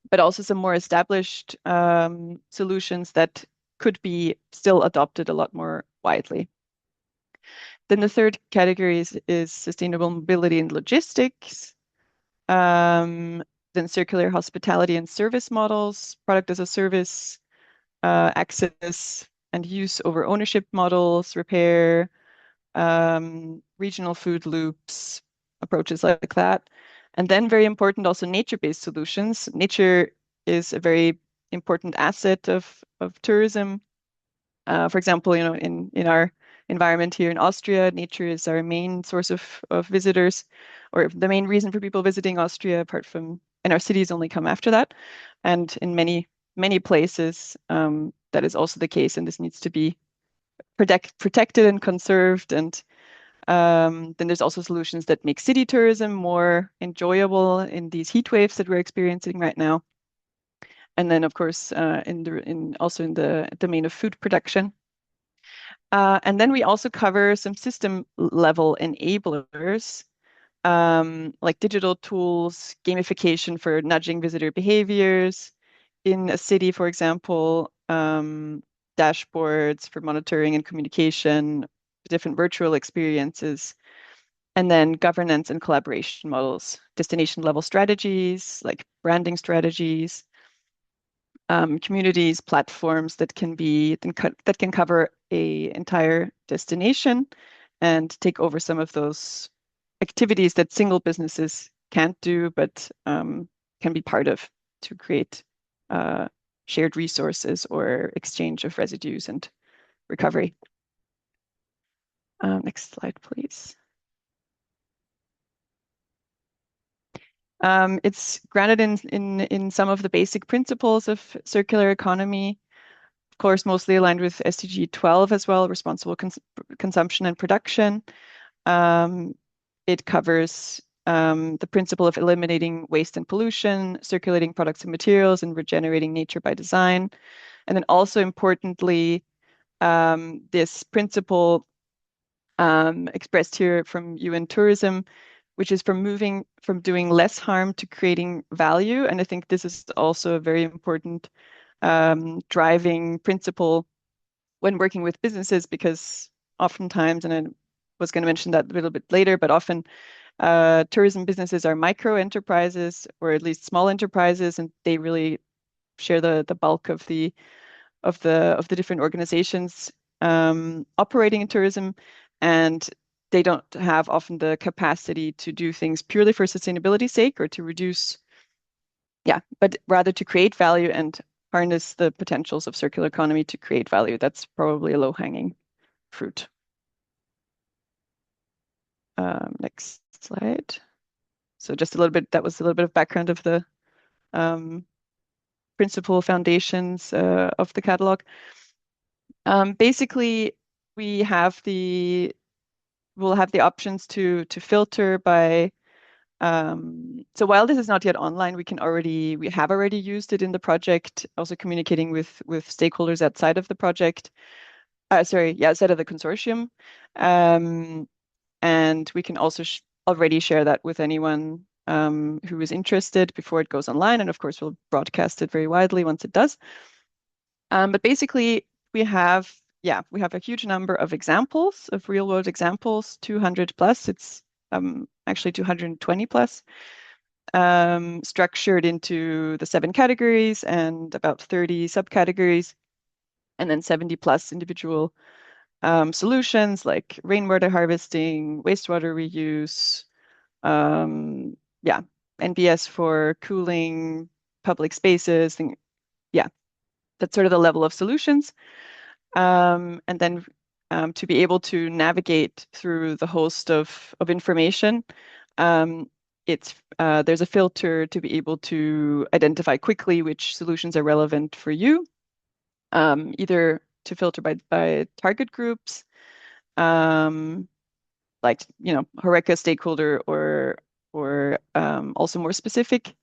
but also some more established solutions that could be still adopted a lot more widely. Then the third category is sustainable mobility and logistics. Then circular hospitality and service models, product as a service, access and use over ownership models, repair, regional food loops, approaches like that. And then very important also nature-based solutions. Nature is a very important asset of tourism. For example, in our environment here in Austria, nature is our main source of visitors, or the main reason for people visiting Austria, apart from, and our cities only come after that. And in many places, that is also the case, and this needs to be protected and conserved. And then there's also solutions that make city tourism more enjoyable in these heat waves that we're experiencing right now. And then, of course, also in the domain of food production. And then we also cover some system level enablers, like digital tools, gamification for nudging visitor behaviors in a city, for example, dashboards for monitoring and communication, different virtual experiences, and then governance and collaboration models, destination level strategies, like branding strategies, communities, platforms that can cover a entire destination and take over some of those activities that single businesses can't do, but can be part of to create shared resources or exchange of residues and recovery. Next slide, please. It's grounded in some of the basic principles of circular economy, of course, mostly aligned with SDG 12 as well, responsible consumption and production. It covers the principle of eliminating waste and pollution, circulating products and materials, and regenerating nature by design. And then also importantly, this principle expressed here from UN Tourism, which is from moving from doing less harm to creating value. And I think this is also a very important driving principle when working with businesses, because oftentimes, and I was going to mention that a little bit later, but often tourism businesses are micro enterprises, or at least small enterprises, and they really share the bulk of the different organizations operating in tourism, and they don't have often the capacity to do things purely for sustainability's sake or to reduce, but rather to create value and harness the potentials of circular economy to create value. That's probably a low-hanging fruit. Next slide. So just that was a little bit of background of the principal foundations of the catalog. Basically, we'll have the options to filter by. So while this is not yet online, we have already used it in the project, also communicating with stakeholders outside of the project. Outside of the consortium. And we can also already share that with anyone who is interested before it goes online. And of course, we'll broadcast it very widely once it does. But basically, we have a huge number of examples, of real world examples, 200 plus. It's actually 220 plus, structured into the 7 categories and about 30 subcategories, and then 70 plus individual solutions like rainwater harvesting, wastewater reuse, NBS for cooling, public spaces, that's sort of the level of solutions. And then to be able to navigate through the host of information, there's a filter to be able to identify quickly which solutions are relevant for you, either to filter by target groups, like HORECA stakeholder, or also more specific,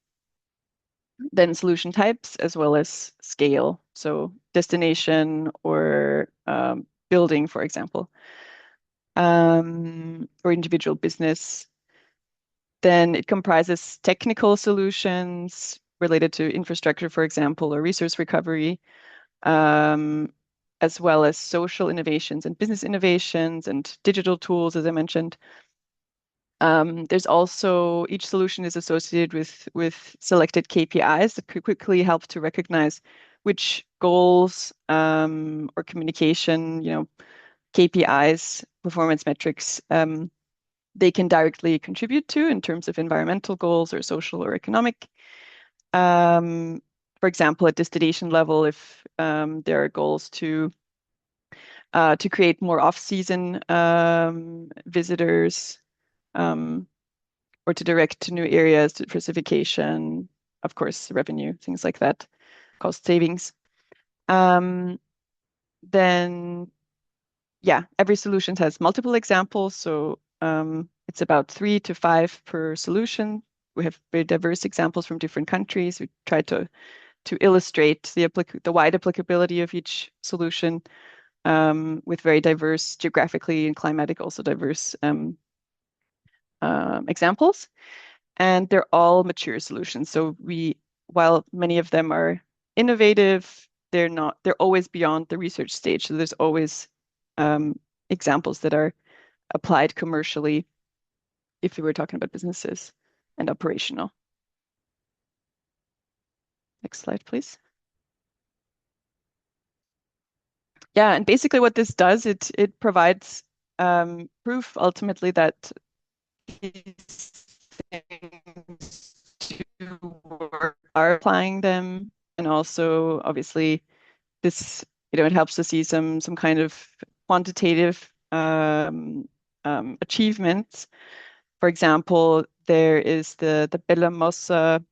then solution types as well as scale, so destination or building, for example, or individual business. Then it comprises technical solutions related to infrastructure, for example, or resource recovery, as well as social innovations and business innovations and digital tools, as I mentioned. There's also, each solution is associated with selected KPIs that could quickly help to recognize which goals or communication, KPIs, performance metrics, they can directly contribute to in terms of environmental goals or social or economic. For example, at destination level, if there are goals to create more off-season visitors, or to direct to new areas, diversification, of course, revenue, things like that, cost savings. Then, yeah, every solution has multiple examples. So it's about 3 to 5 per solution. We have very diverse examples from different countries. We try to illustrate the wide applicability of each solution with very diverse, geographically and climatic also diverse examples. And they're all mature solutions. So while many of them are innovative, they're always beyond the research stage. So there's always examples that are applied commercially if we were talking about businesses and operational. Next slide, please. Yeah, and basically what this does, it provides proof ultimately that these things are applying them, and also obviously this, it helps to see some kind of quantitative achievements. For example, there is the Bella Mossa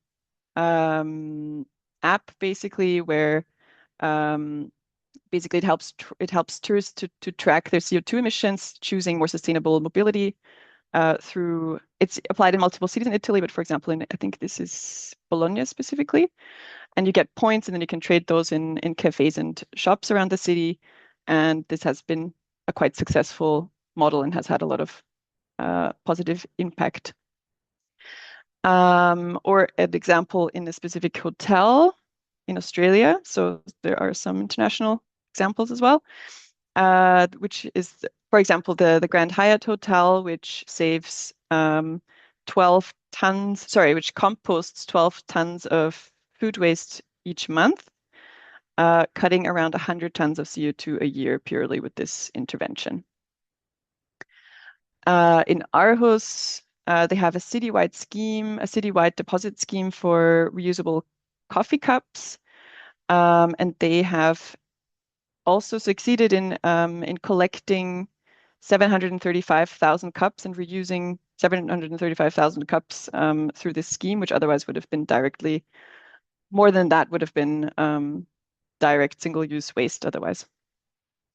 app, basically, where basically it helps tourists to track their CO2 emissions, choosing more sustainable mobility through. It's applied in multiple cities in Italy, but for example, I think this is Bologna specifically. And you get points, and then you can trade those in cafes and shops around the city. And this has been a quite successful model and has had a lot of positive impact. Or an example in a specific hotel in Australia. So there are some international examples as well, which is, for example, the Grand Hyatt Hotel, which saves 12 tons, sorry, which composts 12 tons of food waste each month, cutting around 100 tons of CO2 a year purely with this intervention. In Aarhus, they have a citywide scheme, a citywide deposit scheme for reusable coffee cups, and they have also succeeded in collecting 735,000 cups and reusing 735,000 cups through this scheme, which otherwise would have been directly, more than that would have been direct single-use waste otherwise.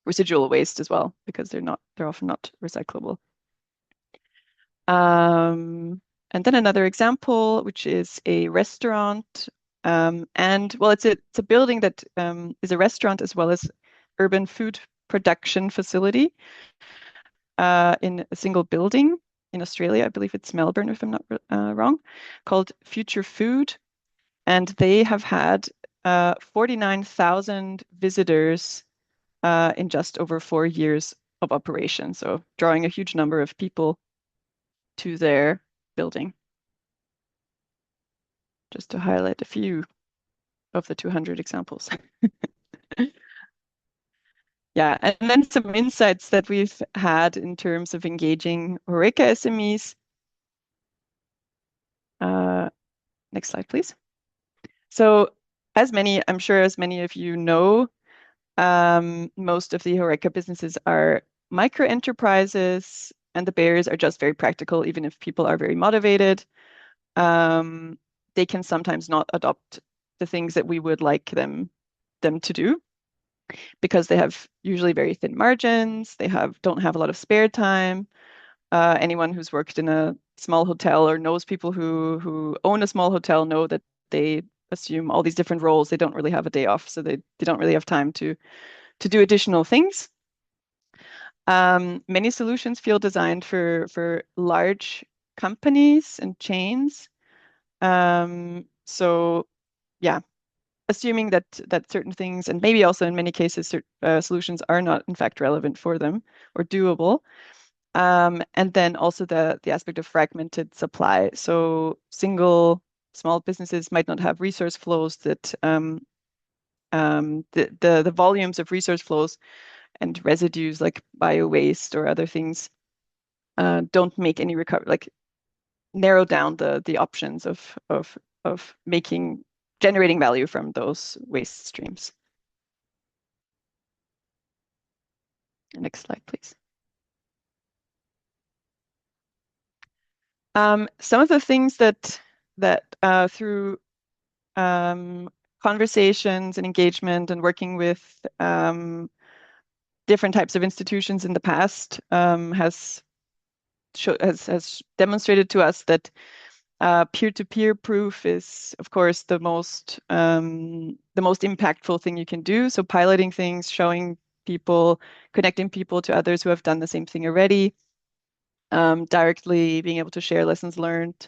Residual waste as well, because they're often not recyclable. And then another example, which is a restaurant, and well, it's a building that is a restaurant as well as urban food production facility in a single building in Australia. I believe it's Melbourne, if I'm not wrong, called Future Food. And they have had 49,000 visitors in just over 4 years of operation. So drawing a huge number of people to their building. Just to highlight a few of the 200 examples. Yeah, and then some insights that we've had in terms of engaging HORECA SMEs. Next slide, please. So I'm sure as many of you know, most of the HORECA businesses are micro enterprises, and the barriers are just very practical. Even if people are very motivated, they can sometimes not adopt the things that we would like them to do, because they have usually very thin margins. They don't have a lot of spare time. Anyone who's worked in a small hotel or knows people who own a small hotel know that they assume all these different roles. They don't really have a day off, so they don't really have time to do additional things. Many solutions feel designed for large companies and chains. So yeah, assuming that certain things, and maybe also in many cases, solutions are not in fact relevant for them or doable. And then also the aspect of fragmented supply. So single small businesses might not have resource flows that the volumes of resource flows and residues like bio waste or other things don't make any narrow down the options of generating value from those waste streams. Next slide, please. Some of the things that through conversations and engagement and working with different types of institutions in the past has demonstrated to us that peer-to-peer proof is, of course, the most impactful thing you can do. So piloting things, showing people, connecting people to others who have done the same thing already, directly being able to share lessons learned.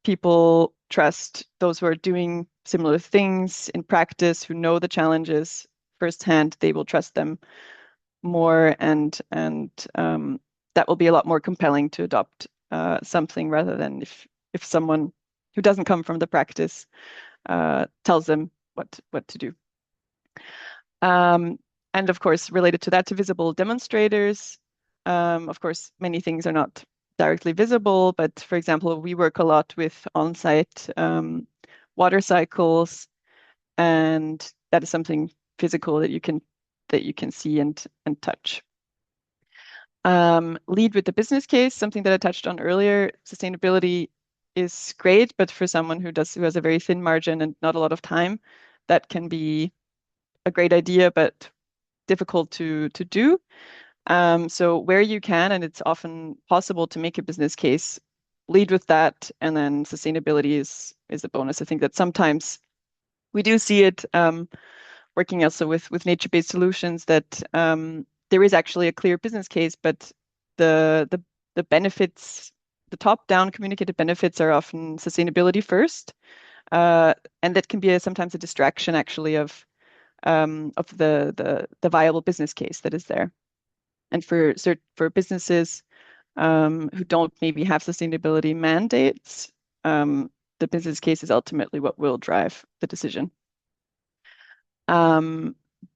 People trust those who are doing similar things in practice, who know the challenges firsthand. They will trust them more, and that will be a lot more compelling to adopt something rather than if someone who doesn't come from the practice tells them what to do. And of course, related to that, to visible demonstrators. Of course, many things are not directly visible, but for example, we work a lot with on-site water cycles, and that is something physical that you can see and touch. Lead with the business case, something that I touched on earlier. Sustainability is great, but for someone who has a very thin margin and not a lot of time, that can be a great idea, but difficult to do. So where you can, and it's often possible to make a business case, lead with that, and then sustainability is a bonus. I think that sometimes we do see it working also with nature-based solutions, that there is actually a clear business case, but the benefits, the top-down communicated benefits, are often sustainability first, and that can be sometimes a distraction actually of the viable business case that is there. And for businesses who don't maybe have sustainability mandates, the business case is ultimately what will drive the decision.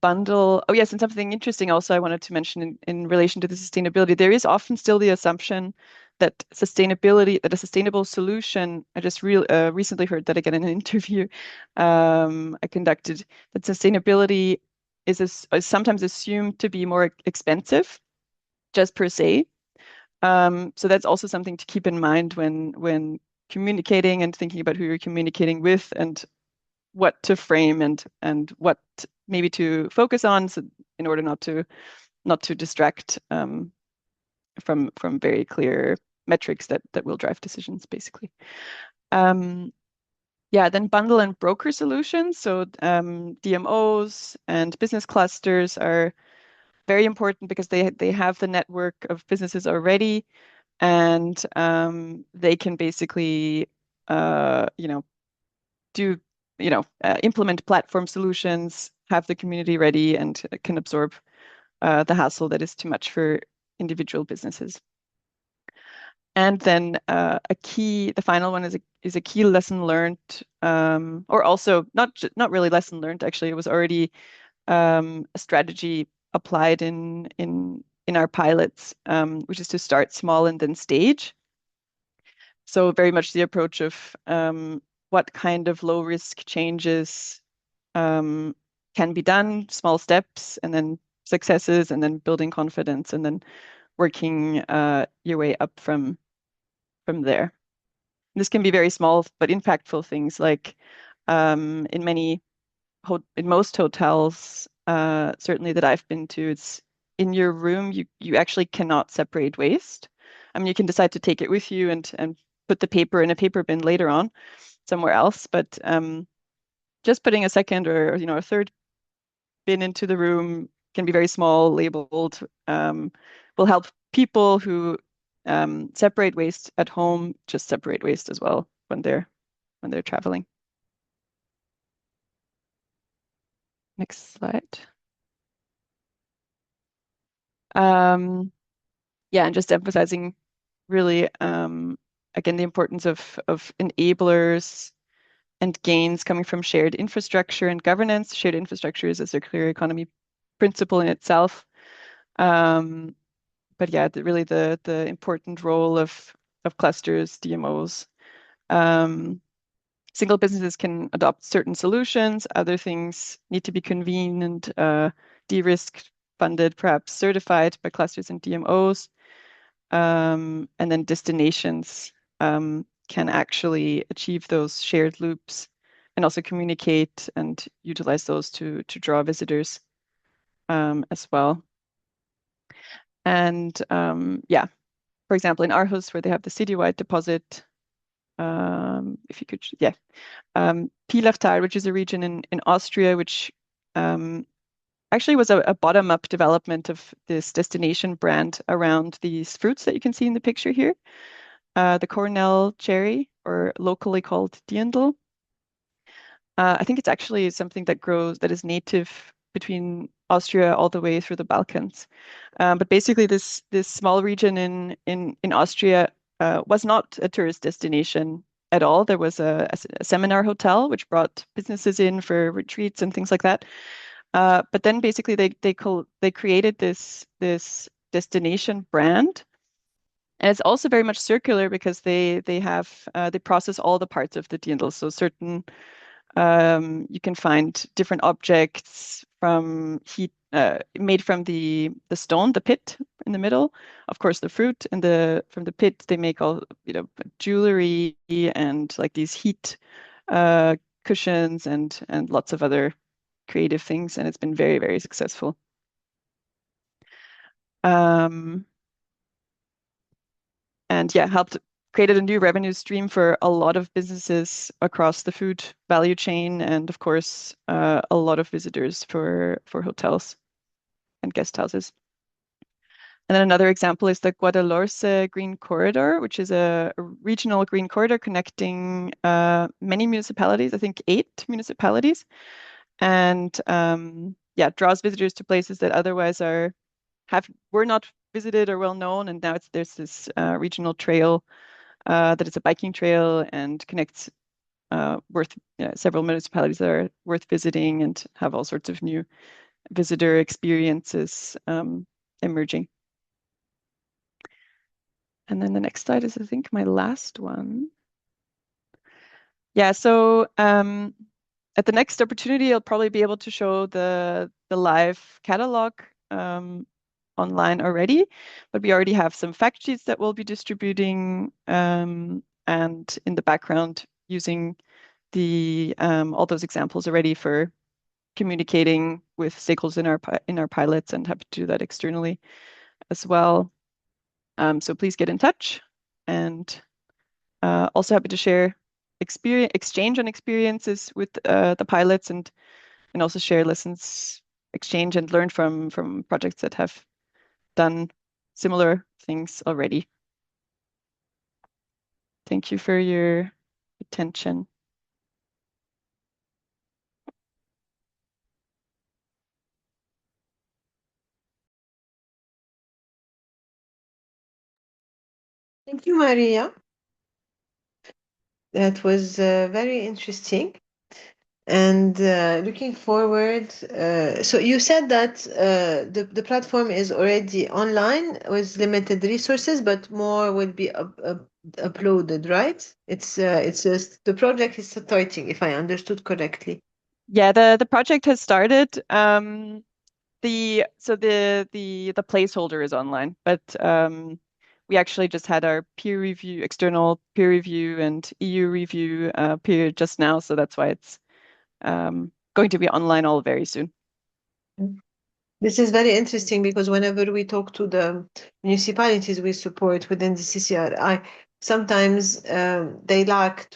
Bundle. Oh yes, and something interesting also I wanted to mention in relation to the sustainability. There is often still the assumption that a sustainable solution. I just recently heard that again in an interview I conducted, that sustainability is sometimes assumed to be more expensive, just per se. So that's also something to keep in mind when communicating and thinking about who you're communicating with, and what to frame and what maybe to focus on, so in order not to distract from very clear metrics that will drive decisions, basically. Yeah, then bundle and broker solutions. So DMOs and business clusters are very important because they have the network of businesses already, and they can basically implement platform solutions, have the community ready, and can absorb the hassle that is too much for individual businesses. And then the final one is a key lesson learned, or also not really lesson learned, actually. It was already a strategy applied in our pilots, which is to start small and then stage. So very much the approach of what kind of low risk changes can be done, small steps, and then successes, and then building confidence, and then working your way up from there. This can be very small but impactful things, like in most hotels, certainly that I've been to, it's in your room, you actually cannot separate waste. I mean, you can decide to take it with you and put the paper in a paper bin later on somewhere else, but just putting a second or a third bin into the room, can be very small, labeled, will help people who separate waste at home just separate waste as well when they're traveling. Next slide. Yeah, and just emphasizing really again the importance of enablers and gains coming from shared infrastructure and governance. Shared infrastructure is a circular economy principle in itself. But yeah, really the important role of clusters, DMOs. Single businesses can adopt certain solutions. Other things need to be convened and de-risked, funded, perhaps certified by clusters and DMOs. And then destinations can actually achieve those shared loops also communicate and utilize those to draw visitors as well. And yeah, for example, in Aarhus, where they have the citywide deposit, if you could, yeah, Pihlachtal, which is a region in Austria, which actually was a bottom-up development of this destination brand around these fruits that you can see in the picture here. The Cornell cherry, or locally called Dirndl. I think it's actually something that grows, that is native between Austria all the way through the Balkans. But basically, this small region in Austria was not a tourist destination at all. There was a seminar hotel which brought businesses in for retreats and things like that. But then basically they created this destination brand. And it's also very much circular because they process all the parts of the dirndl. So certain you can find different objects from heat made from the stone, the pit in the middle. Of course, the fruit, and from the pit they make all jewelry and like these heat cushions and lots of other creative things, and it's been very, very successful. And yeah, created a new revenue stream for a lot of businesses across the food value chain, and of course, a lot of visitors for hotels and guest houses. And then another example is the Guadalhorce Green Corridor, which is a regional green corridor connecting many municipalities, I think 8 municipalities, and yeah, draws visitors to places that otherwise were not visited or well known, and now there's this regional trail that is a biking trail and connects several municipalities that are worth visiting and have all sorts of new visitor experiences emerging. And then the next slide is, I think, my last one. Yeah, so at the next opportunity, I'll probably be able to show the live catalog online already, but we already have some fact sheets that we'll be distributing, and in the background using all those examples already for communicating with stakeholders in our pilots, and happy to do that externally as well. So please get in touch, and also happy to share exchange on experiences with the pilots, and also share lessons, exchange and learn from projects that have done similar things already. Thank you for your attention. Thank you, Maria. That was very interesting. And looking forward, so you said that the platform is already online with limited resources, but more will be uploaded, right? It's just the project is starting, if I understood correctly. Yeah, the project has started. The placeholder is online, but we actually just had our external peer review and EU review period just now, so that's why it's going to be online all very soon. This is very interesting because whenever we talk to the municipalities we support within the CCRI, sometimes they lack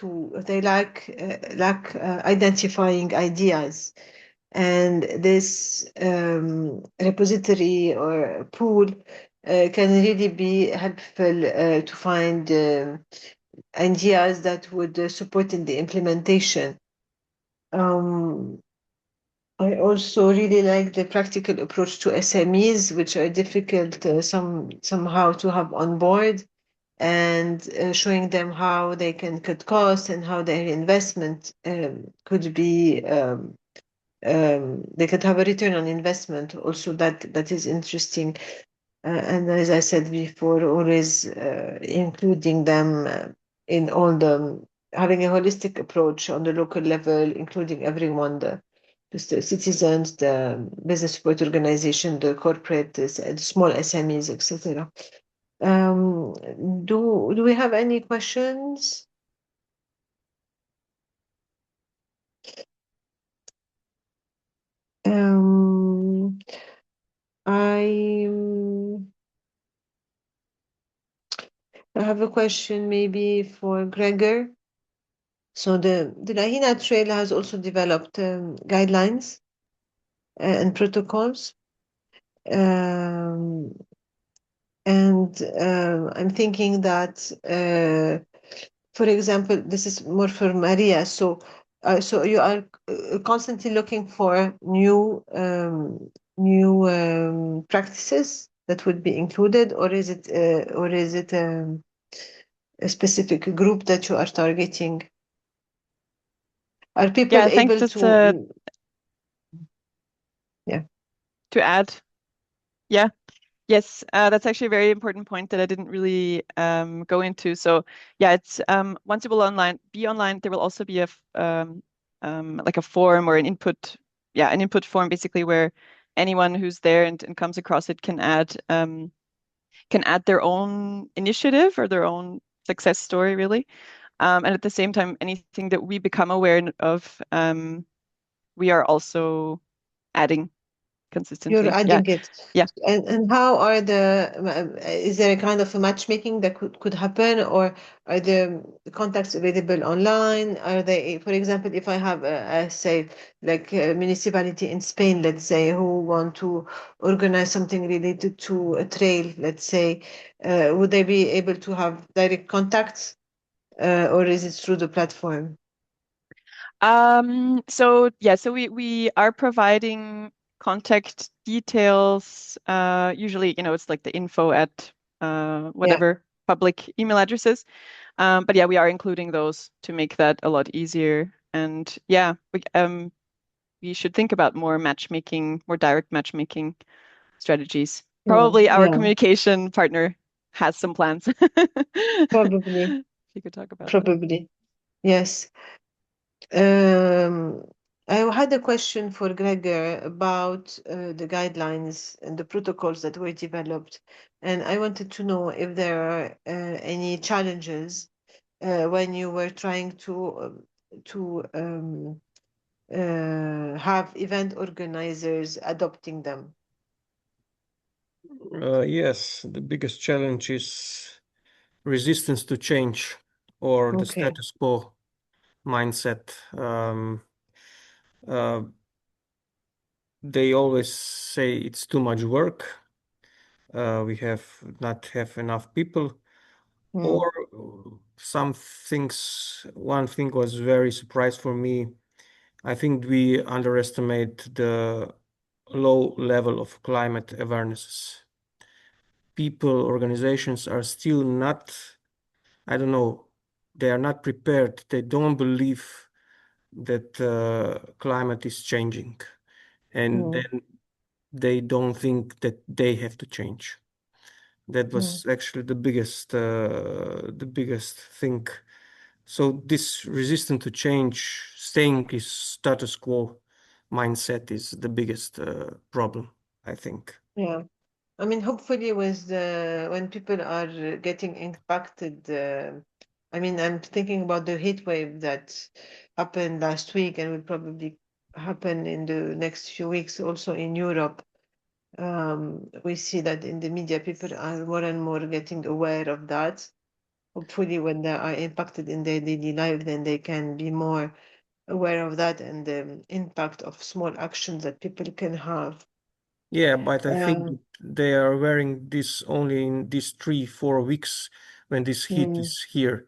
identifying ideas, and this repository or pool can really be helpful to find ideas that would support in the implementation. I also really like the practical approach to SMEs, which are difficult somehow to have on board, and showing them how they can cut costs and how their investment could be they could have a return on investment. Also, that is interesting. And as I said before, always including them in all having a holistic approach on the local level, including everyone, the citizens, the business support organization, the corporate, the small SMEs, etc. Do we have any questions? I have a question maybe for Gregor. So the Lahina Trail has also developed guidelines and protocols. And I'm thinking that, for example, this is more for Maria. So you are constantly looking for new practices that would be included, or is it a specific group that you are targeting? Are people Yeah, thanks. able Just to? Yeah. to add, yeah. Yes, that's actually a very important point that I didn't really go into. So yeah, it's once you will be online, there will also be like a form or an input, an input form basically where anyone who's there and comes across it can add their own initiative or their own success story really. And at the same time, anything that we become aware of, we are also adding consistently. You're adding it. Yeah. And how are is there a kind of a matchmaking that could happen, or are the contacts available online? Are they, for example, if I have say like a municipality in Spain, let's say, who want to organize something related to a trail, let's say, would they be able to have direct contacts, or is it through the platform? So we are providing contact details. Usually, it's like the info at Yeah. whatever public email addresses. But yeah, we are including those to make that a lot easier. And yeah, we should think about more direct matchmaking strategies. Probably our Yeah, communication partner has some plans. probably, You could talk about that. probably. Yes. Um, I had a question for Gregor about the guidelines and the protocols that were developed, and I wanted to know if there are any challenges when you were trying to have event organizers adopting them. Yes, the biggest challenge is resistance to change or the Okay. status quo mindset. Uh, they always say it's too much work. We have not have enough people, or some things. One thing was very surprise for me. I think we underestimate the low level of climate awarenesses. People, organizations are still not, I don't know, they are not prepared. They don't believe that climate is changing. And then they don't think that they have to change. That was actually the biggest thing. So this resistance to change, staying is status quo mindset is the biggest problem, I think. Yeah. I mean, hopefully, when people are getting impacted, I mean, I'm thinking about the heat wave that happened last week and will probably happen in the next few weeks also in Europe. We see that in the media, people are more and more getting aware of that. Hopefully, when they are impacted in their daily life, then they can be more aware of that and the impact of small actions that people can have. Yeah, but I think Um, they are wearing this only in these 3-4 weeks when this heat mm, is here.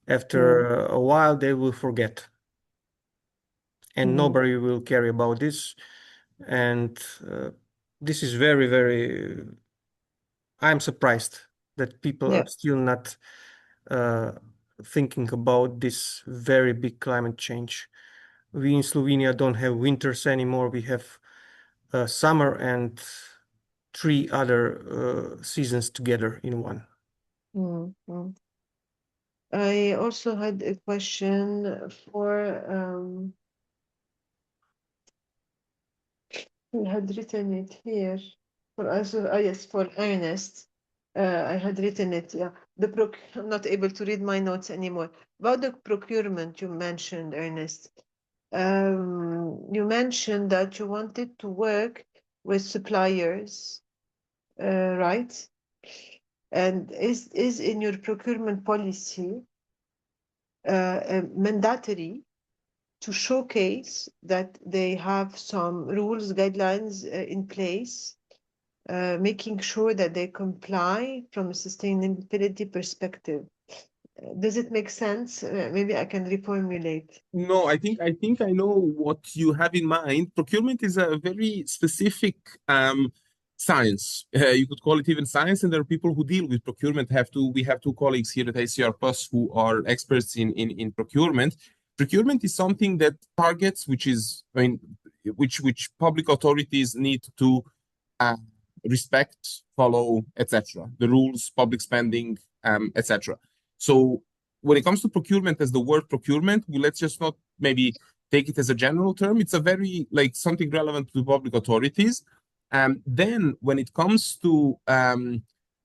mm, After a while, they will forget, and mm, nobody will care about this. And this is very, very. I'm surprised that people yeah. are still not thinking about this very big climate change. We in Slovenia don't have winters anymore. We have summer and 3 other seasons together in one. Mm, mm. I also had a question for, who had written it here? For also, yes, for Ernest. I had written it, yeah. I'm not able to read my notes anymore. About the procurement you mentioned, Ernest. You mentioned that you wanted to work with suppliers, right? And is in your procurement policy mandatory to showcase that they have some rules, guidelines in place, making sure that they comply from a sustainability perspective? Does it make sense? Maybe I can reformulate. No, I think I know what you have in mind. Procurement is a very specific science. You could call it even science, and there are people who deal with procurement. We have two colleagues here at ACR Plus who are experts in procurement. Procurement is something that targets, which public authorities need to uh, respect, follow, etc. The rules, public spending, etc. So when it comes to procurement, as the word procurement, let's just not maybe take it as a general term. It's a very like something relevant to public authorities. Then when it comes to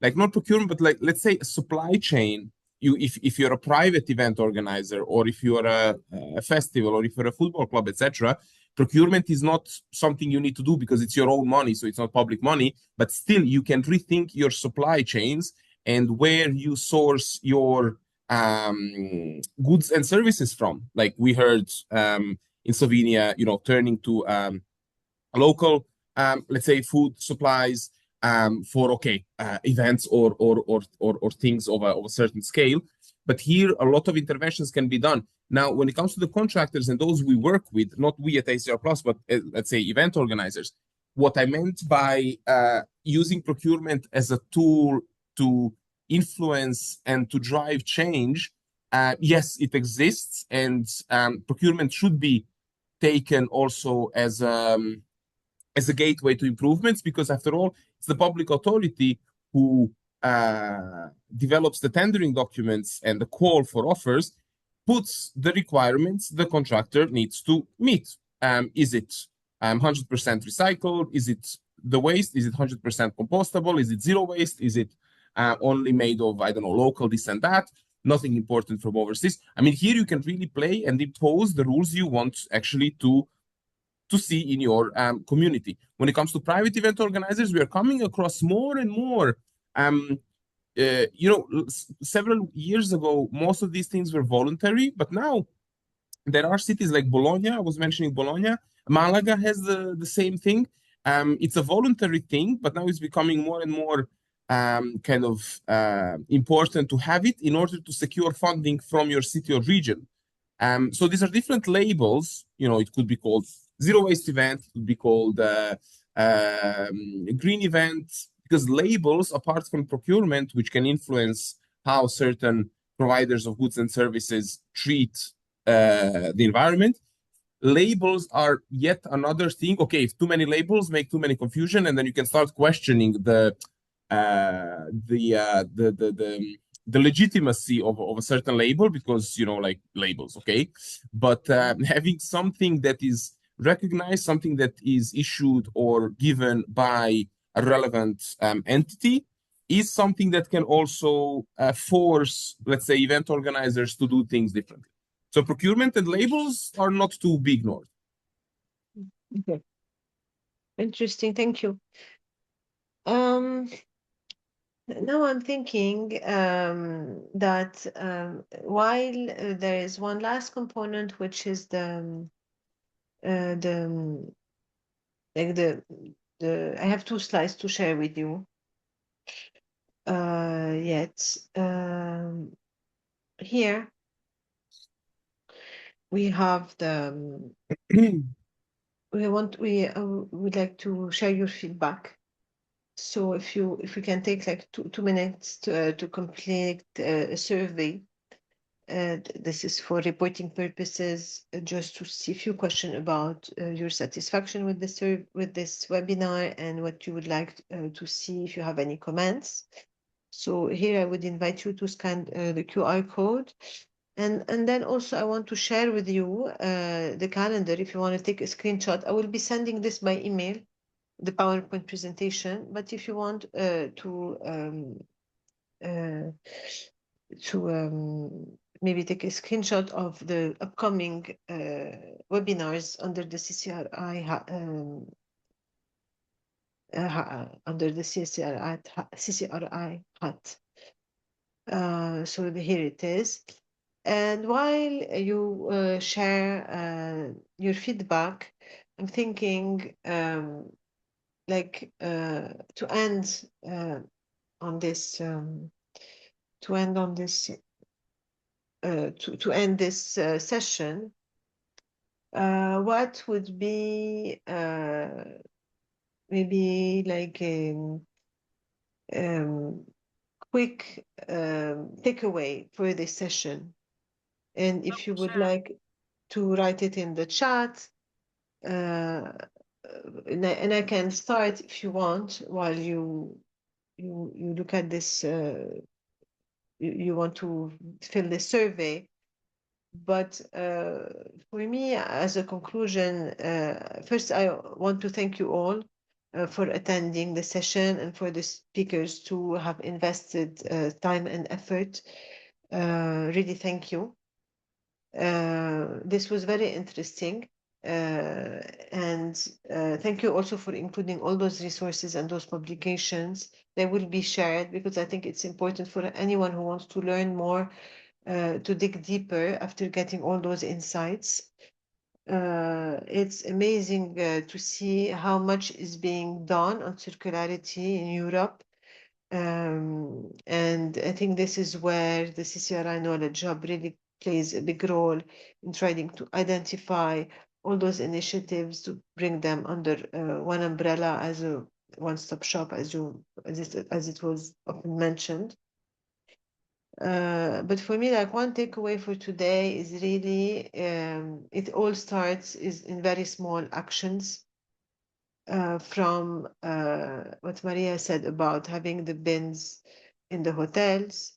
like not procurement, but like let's say a supply chain, if you're a private event organizer, or if you're a festival, or if you're a football club, etc., procurement is not something you need to do because it's your own money, so it's not public money. But still, you can rethink your supply chains and where you source your goods and services from. Like we heard in Slovenia, turning to local, let's say, food supplies for events or things of a certain scale. But here, a lot of interventions can be done. Now, when it comes to the contractors and those we work with, not we at ACR Plus, but let's say event organizers, what I meant by using procurement as a tool to influence and to drive change, yes, it exists, and procurement should be taken also as a gateway to improvements, because after all, it's the public authority who develops the tendering documents and the call for offers, puts the requirements the contractor needs to meet. Is it 100% recycled? Is it the waste? Is it 100% compostable? Is it zero waste? Is it only made of, I don't know, local this and that? Nothing important from overseas. I mean, here you can really play and impose the rules you want actually to see in your community. When it comes to private event organizers, we are coming across more and more. Several years ago, most of these things were voluntary, but now there are cities like Bologna. I was mentioning Bologna. Malaga has the same thing. It's a voluntary thing, but now it's becoming more and more important to have it in order to secure funding from your city or region. So these are different labels. It could be called zero waste event, it could be called green event, because labels, apart from procurement, which can influence how certain providers of goods and services treat the environment, labels are yet another thing. Okay, if too many labels make too many confusion, and then you can start questioning the legitimacy of a certain label, because like labels, okay, but having something that is recognized, something that is issued or given by a relevant entity, is something that can also force, let's say, event organizers to do things differently. So procurement and labels are not to be ignored. Okay. Interesting, thank you. Now I'm thinking that while there is one last component, which is the I have two slides to share with you. Here we have the we'd like to share your feedback. So if we can take like 2 minutes to complete a survey. This is for reporting purposes, just to see a few questions about your satisfaction with this webinar and what you would like to see if you have any comments. So here I would invite you to scan the QR code. And then also I want to share with you the calendar. If you want to take a screenshot, I will be sending this by email, the PowerPoint presentation. But if you want maybe take a screenshot of the upcoming webinars under the CCRI under the CCRI hat. So here it is. And while you share your feedback, I'm thinking like to end on this session, what would be maybe like a quick takeaway for this session? And if you would like to write it in the chat, and I can start if you want while you look at this. You want to fill the survey, but for me, as a conclusion, first I want to thank you all for attending the session and for the speakers to have invested time and effort. Really, thank you. This was very interesting. And thank you also for including all those resources and those publications. They will be shared because I think it's important for anyone who wants to learn more to dig deeper after getting all those insights. It's amazing to see how much is being done on circularity in Europe. And I think this is where the CCRI Knowledge Hub really plays a big role in trying to identify all those initiatives to bring them under one umbrella as a one-stop shop, as it was often mentioned. But for me, like one takeaway for today is really it all starts is in very small actions. From what Maria said about having the bins in the hotels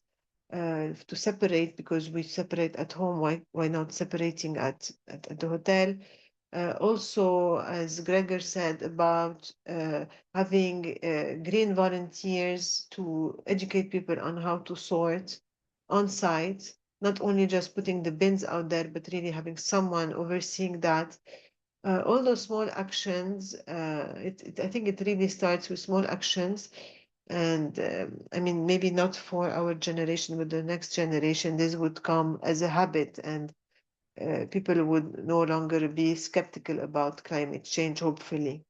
to separate, because we separate at home, why not separating at the hotel? Also, as Gregor said, about having green volunteers to educate people on how to sort on site, not only just putting the bins out there, but really having someone overseeing that. All those small actions, I think it really starts with small actions. And I mean, maybe not for our generation, but the next generation, this would come as a habit, and people would no longer be skeptical about climate change, hopefully.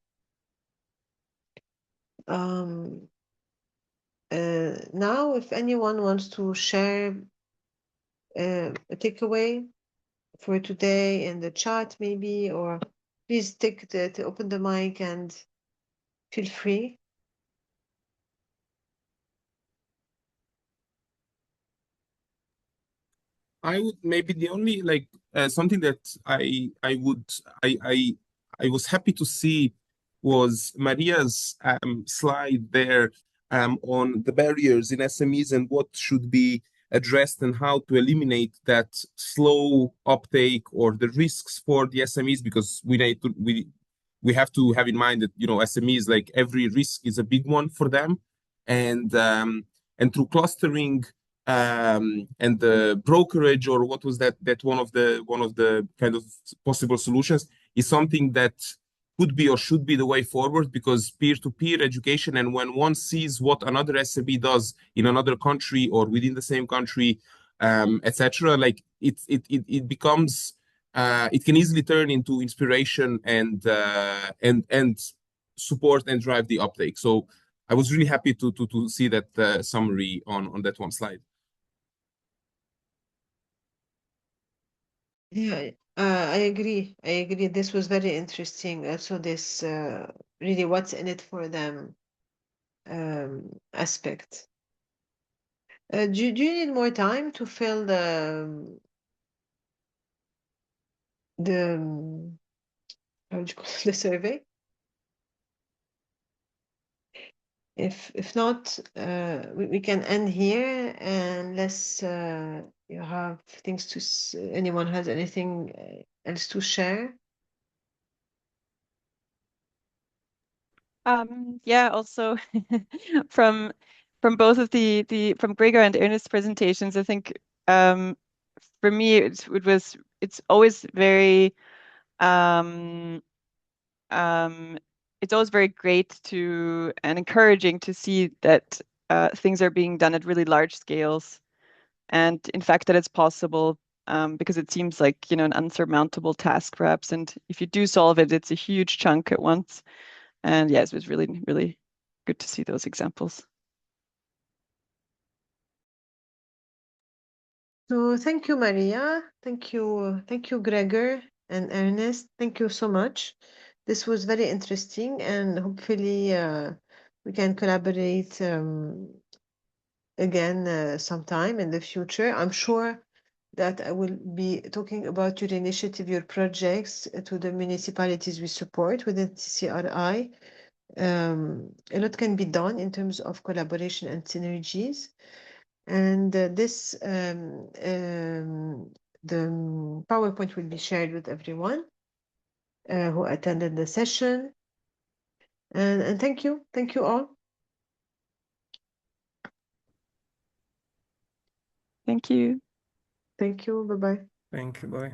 Now, if anyone wants to share a takeaway for today in the chat, maybe, or please to open the mic and feel free. I would maybe the only like something that I was happy to see was Maria's slide there on the barriers in SMEs and what should be addressed and how to eliminate that slow uptake or the risks for the SMEs, because we have to have in mind that SMEs, like every risk is a big one for them, and through clustering and the brokerage, or what was that one of the kind of possible solutions, is something that could be or should be the way forward, because peer-to-peer education, and when one sees what another SME does in another country or within the same country, etc., like it becomes it can easily turn into inspiration and support and drive the uptake. So I was really happy to see that summary on that one slide. Yeah, I agree. This was very interesting. Also, this really what's in it for them aspect. Do you need more time to fill the how would you call it, the survey? If not, we can end here, unless you have things to anyone has anything else to share. Yeah, also from both of from Gregor and Ernest's presentations, I think for me, it's always very it's always very great and encouraging to see that things are being done at really large scales, and in fact that it's possible, because it seems like, an unsurmountable task perhaps, and if you do solve it, it's a huge chunk at once. And yes, it was really, really good to see those examples. So thank you, Maria. Thank you, Gregor and Ernest. Thank you so much. This was very interesting, and hopefully we can collaborate again sometime in the future. I'm sure that I will be talking about your initiative, your projects to the municipalities we support within CCRI. A lot can be done in terms of collaboration and synergies. And the PowerPoint will be shared with everyone who attended the session. And thank you all. Thank you. Thank you. Bye-bye. Thank you. Bye.